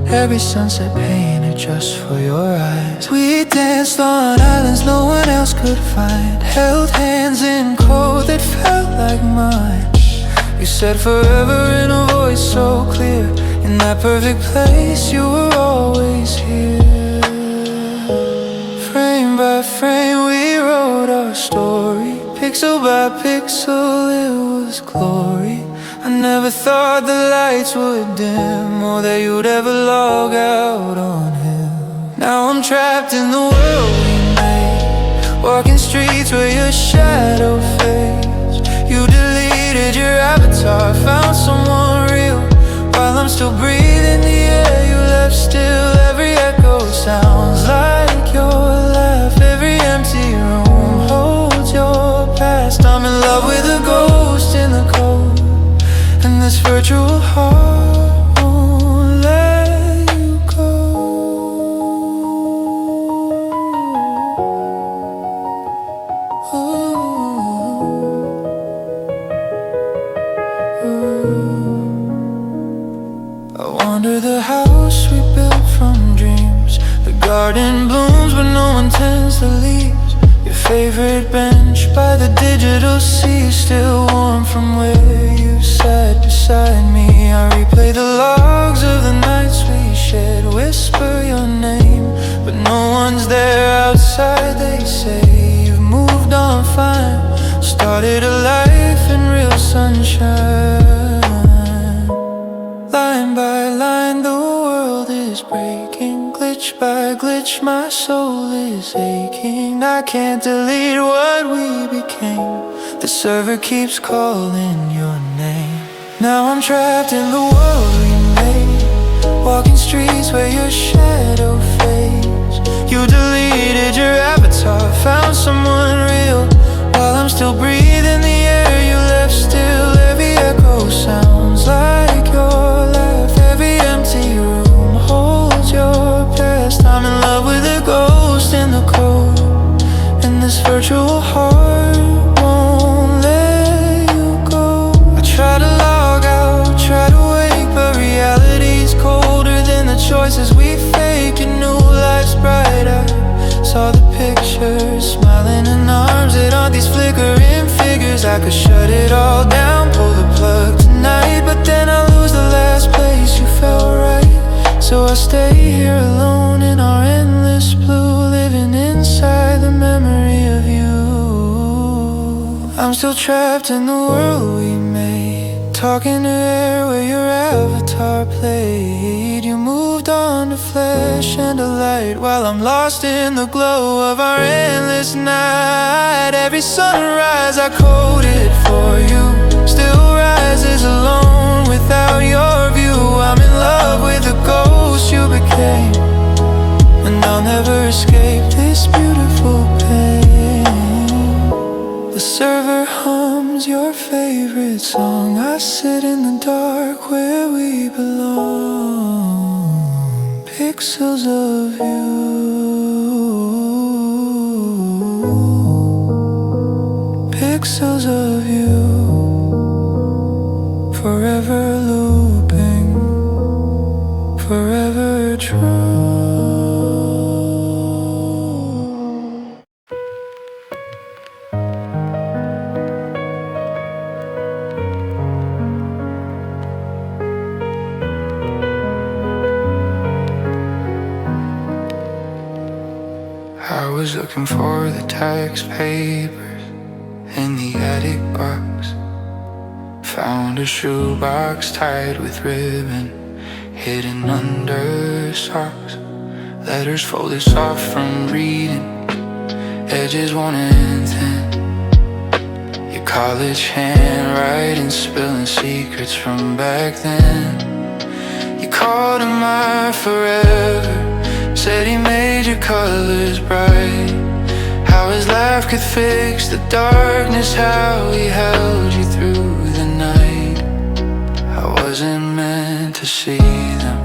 every sunset painted just for your eyes. We danced on islands no one else could find, held hands in cold that felt like mine. You said forever in a voice so clear, in that perfect place you were always here. Frame by frame we wrote our story, pixel by pixel it was glory. I never thought the lights would dim, or that you'd ever log out on him. Now I'm trapped in the world we made, walking streets where your shadow fades. You deleted your avatar, found someone real, while I'm still breathing the air you left still. Every echo sounds like your laugh. Every empty room holds your past. I'm in love with a ghost in the cold, and this virtual heart won't let you go. I wander the house we built from dreams. The garden blooms but no one tends the leaves. Your favorite bench by the digital sea, still warm from where you sat beside me. I replay the logs of the nights we shared, whisper your name, but no one's there outside. They say you've moved on fine, started a life in real sunshine. Line by line the world is breaking, glitch by glitch my soul is aching. I can't delete what we became, the server keeps calling your name. Now I'm trapped in the world we made, walking streets where your shadow fades. You deleted your avatar, found someone real, while I'm still breathing the air you left still. Every echo sounds like your laugh. Every empty room holds your past. I'm in love with a ghost in the cold, and this virtual heart won't let you go. I try to log out, try to wake, but reality's colder than the choices we fake. Your new life's bright. I saw the pictures, smiling in arms that aren't these flickering figures. I could shut it all down, pull the plug tonight, but then I lose the last place you felt right. So I stay here alone in our endless blue, living inside the memory of you. I'm still trapped in the world we made, talking to air where your avatar played. You moved on to flesh and a light, while I'm lost in the glow of our endless night. Every sunrise I coded for you still rises alone without your view. I'm in love with the ghost you became, and I'll never escape this beautiful pain. The server hums your favorite song. I sit in the dark where we belong. Pixels of you, pixels of you, forever looping, forever true. I was looking for the tax papers in the attic box. Found a shoebox tied with ribbon, hidden under socks. Letters folded soft from reading, edges worn and thin. Your college handwriting, spilling secrets from back then. You called him my forever, said he made your colors bright. How his laugh could fix the darkness, how he held you through the night. I wasn't meant to see them,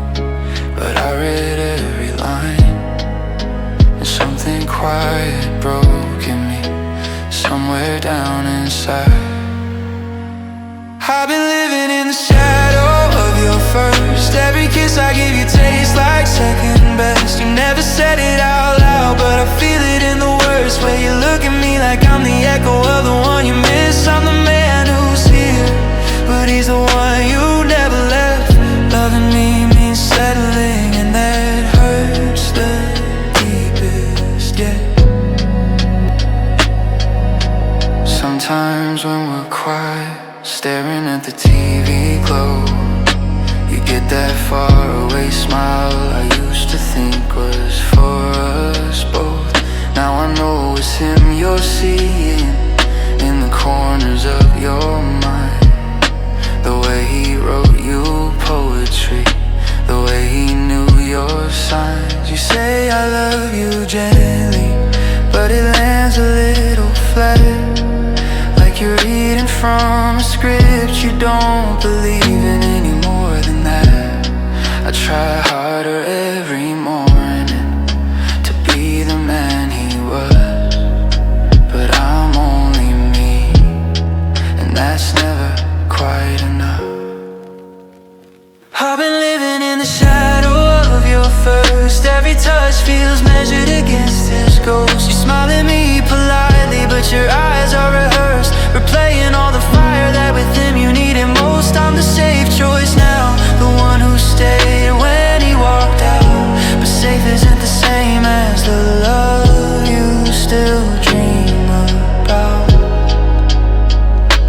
but I read every line. And something quiet broke in me, somewhere down inside. I've been living in the shadow of your first. Every kiss I give you tastes like second best. You never said it out loud, but I feel it in the worst way. You look at me like I'm the echo of the one you miss. I'm the man who's here, but he's the one you never left. Loving me means settling, and that hurts the deepest, yeah. Sometimes when we're quiet, staring at the TV glow, you get that faraway smile I used to think was for us both. Now I know it's him you're seeing in the corners of your mind. The way he wrote you poetry don't believe in any more than that. I try harder every morning to be the man he was, but I'm only me, and that's never quite enough. I've been living in the shadow of your first. Every touch feels measured against his ghost. You smile at me politely, but your eyes are rehearsed, replaying all the fire that within you needed most. I'm the safe choice now, the one who stayed when he walked out. But safe isn't the same as the love you still dream about.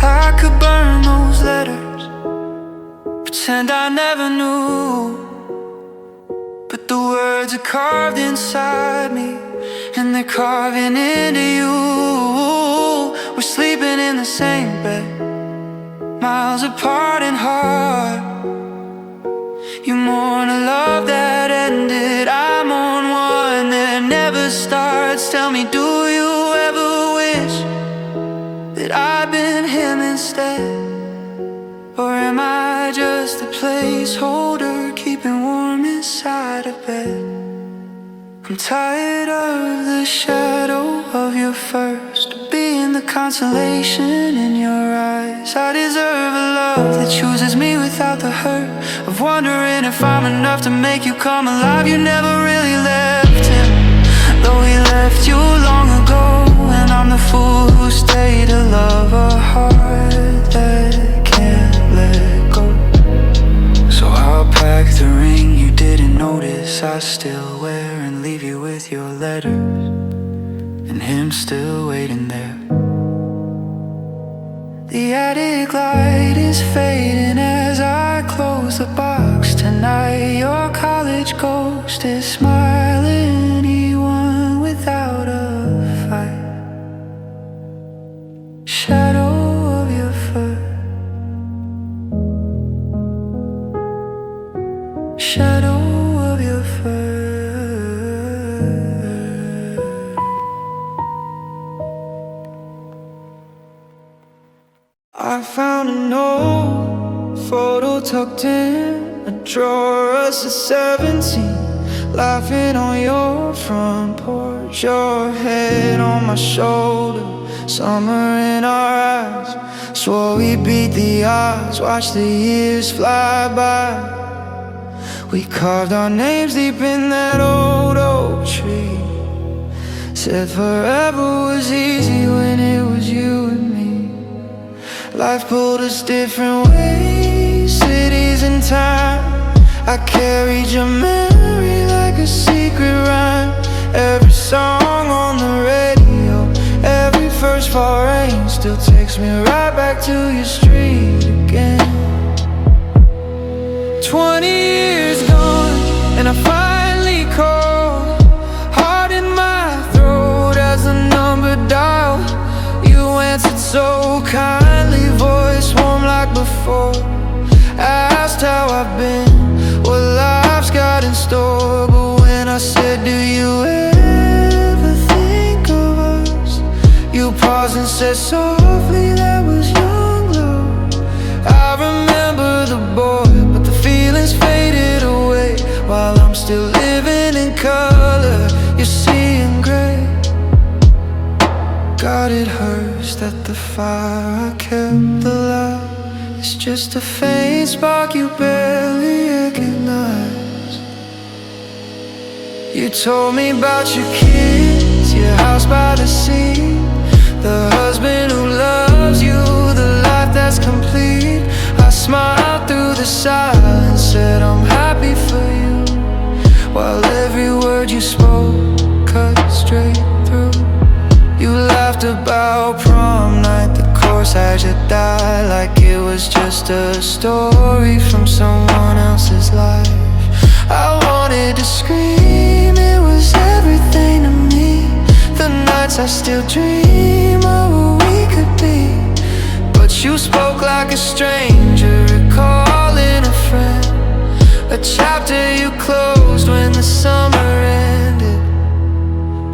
I could burn those letters, pretend I never knew, but the words are carved inside me, and they're carving into you. We're sleeping in the same bed, miles apart in heart. You mourn a love that ended, I'm on one that never starts. Tell me, do you ever wish that I'd been him instead? Or am I just a placeholder, keeping warm inside a bed? I'm tired of the shadow of your first, being the consolation in your eyes. I deserve a love that chooses me without the hurt of wondering if I'm enough to make you come alive. You never really left him, though he left you long ago, and I'm the fool who stayed to love a heart that can't let go. So I'll pack the ring you didn't notice I still wear, and leave you with your letters and him still waiting there. The attic light is fading as I close the box tonight. Your college ghost is smiling, he won without a fight. Shadow of your foot, shadow of your foot. I found an old photo tucked in a drawer, us at 17, laughing on your front porch. Your head on my shoulder, summer in our eyes. Swore we beat the odds, watch the years fly by. We carved our names deep in that old oak tree. Said forever was easy when it was you and me. Life pulled us different ways, cities and time. I carried your memory like a secret rhyme. Every song on the radio, every first fall rain still takes me right back to your street again. 20 years gone, and I finally called. Heart in my throat as the number dialed. You answered so kindly, voice warm like before. Asked how I've been, what life's got in store. But when I said, do you ever think of us, you paused and said softly, that was young love. I remember the boy, but the feelings faded away. While I'm still living in color, you're seeing gray. God, it hurts that the fire I kept alive is just a faint spark you barely recognize. You told me about your kids, your house by the sea, the husband who loves you, the life that's complete. I smiled through the silence, said I'm happy for you, while every word you spoke cut straight through. You laughed about prom night, the course had you die, like it was just a story from someone else's life. I wanted to scream, it was everything to me. The nights I still dream of what we could be. But you spoke like a stranger, recalling a friend, a chapter you closed when the summer ended.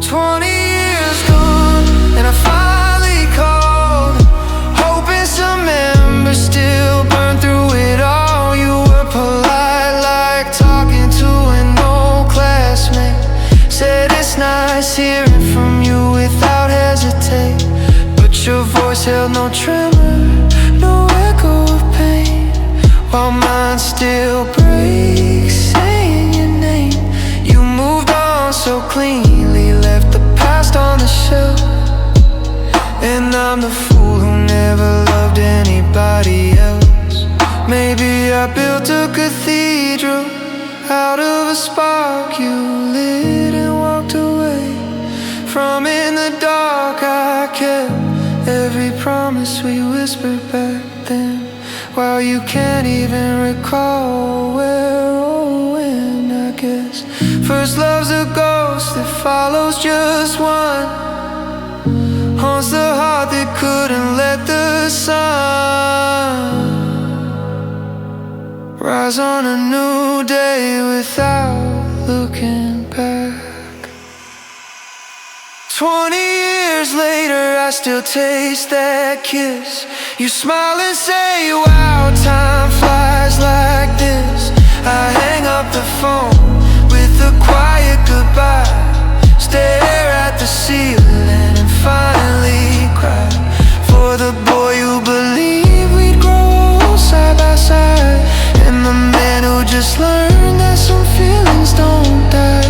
20 years gone, and I finally called, hoping some embers still hearing from you without hesitate. But your voice held no tremor, no echo of pain, while mine still breaks saying your name. You moved on so cleanly, left the past on the shelf, and I'm the fool who never loved anybody else. Maybe I built a cathedral out of a spark you lit and walked away from. In the dark I kept every promise we whispered back then, while you can't even recall where or when. I guess first love's a ghost that follows just one, haunts the heart that couldn't let the sun rise on a new day without looking back. 20 years later, I still taste that kiss. You smile and say, wow, time flies like this. I hang up the phone with a quiet goodbye, stare at the ceiling and finally cry for the boy who believed we'd grow old side by side, and the man who just learned that some feelings don't die.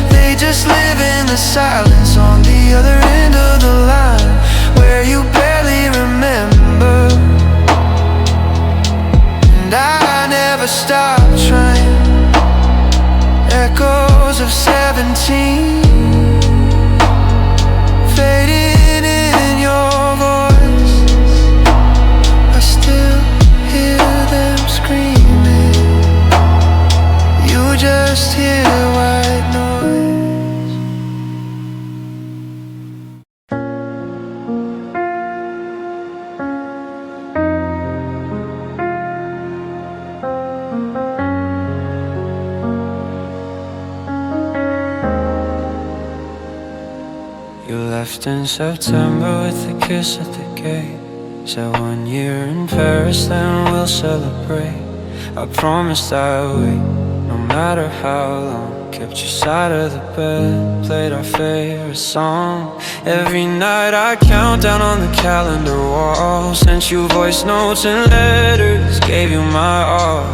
They just live in the silence on the other end of the line, where you barely remember. And I never stopped trying. Echoes of 17 fading in your voice. I still hear them screaming. You just hear white noise. You left in September with a kiss at the gate. Said 1 year in Paris, then we'll celebrate. I promised I'd wait, no matter how long. Kept your side of the bed, played our favorite song. Every night I count down on the calendar wall. Sent you voice notes and letters, gave you my all.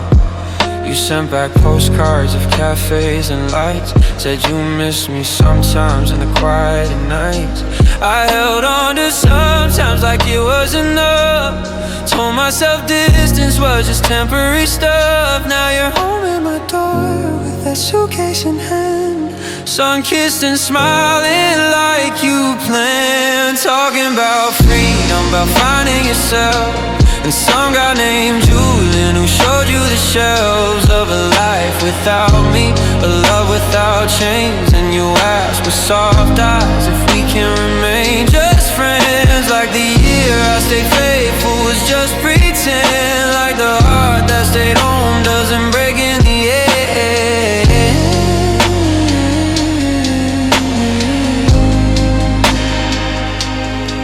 You sent back postcards of cafes and lights, said you miss me sometimes in the quiet nights. I held on to sometimes like it was enough. Told myself distance was just temporary stuff. Now you're home at my door with that suitcase in hand, sun-kissed and smiling like you planned. Talking about freedom, about finding yourself, and some guy named Julian who showed you the shelves of a life without me, a love without chains. And you asked with soft eyes if we can remain just friends. Like the year I stayed faithful was just pretend, like the heart that stayed home doesn't break in the end.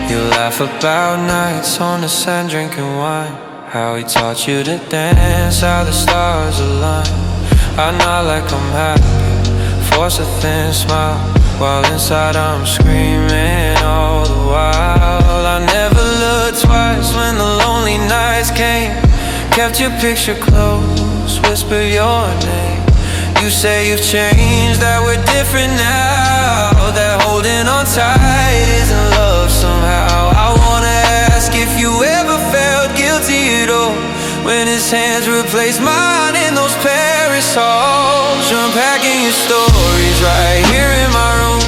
You laugh about nights on the sand drinking wine, how he taught you to dance, how the stars align. I nod like I'm happy, force a thin smile, while inside I'm screaming all the while. I never looked twice when the lonely nights came. Kept your picture close, whisper your name. You say you've changed, that we're different now, that holding on tight isn't love somehow. I wanna ask if you ever felt guilty at all when his hands replaced mine in those Paris halls. Unpacking your stories right here in my room,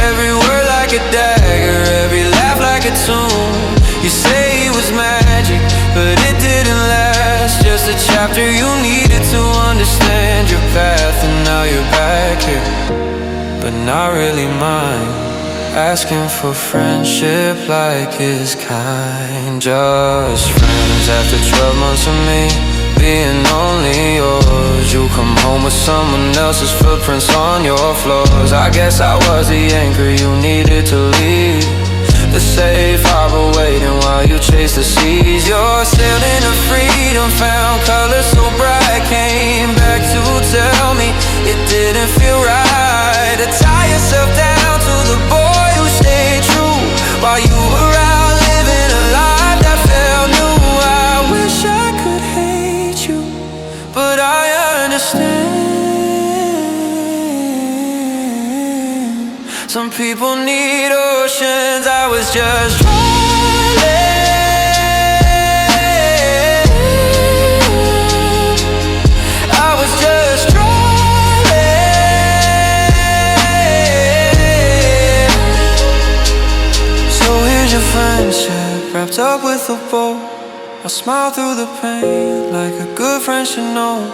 every word like a dagger, every laugh like a tune. You say it was magic, but it didn't last. Just a chapter you needed to understand your path, and now you're back here, but not really mine. Asking for friendship like his kind. Just friends after 12 months of me being only yours. You come home with someone else's footprints on your floors. I guess I was the anchor you needed to leave, the safe harbor waiting while you chase the seas. You're sailed into freedom, found colors so bright, came back to tell me it didn't feel right to tie yourself down to the Some people need oceans, I was just falling. I was just drowning. So here's your friendship, wrapped up with a bow. I smile through the pain, like a good friend should know.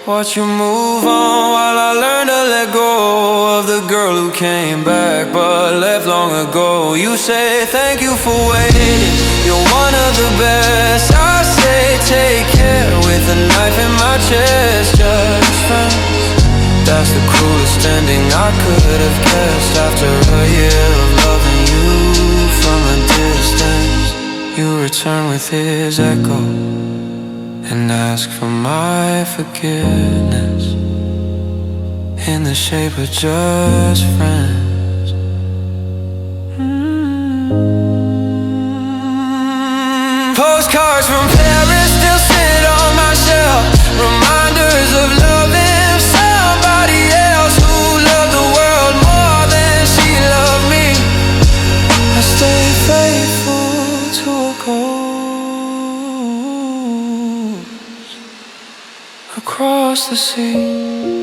Watch you move on while I learn to let go of the girl who came back but left long ago. You say thank you for waiting, you're one of the best. I say take care with a knife in my chest. Just friends, that's the cruelest ending I could have guessed. After a year of loving you from a distance, you return with his echo and ask for my forgiveness in the shape of just friends. Postcards from Paris still sit on my shelf, reminders of loving somebody else who loved the world more than she loved me. I stay faithful to a ghost across the sea.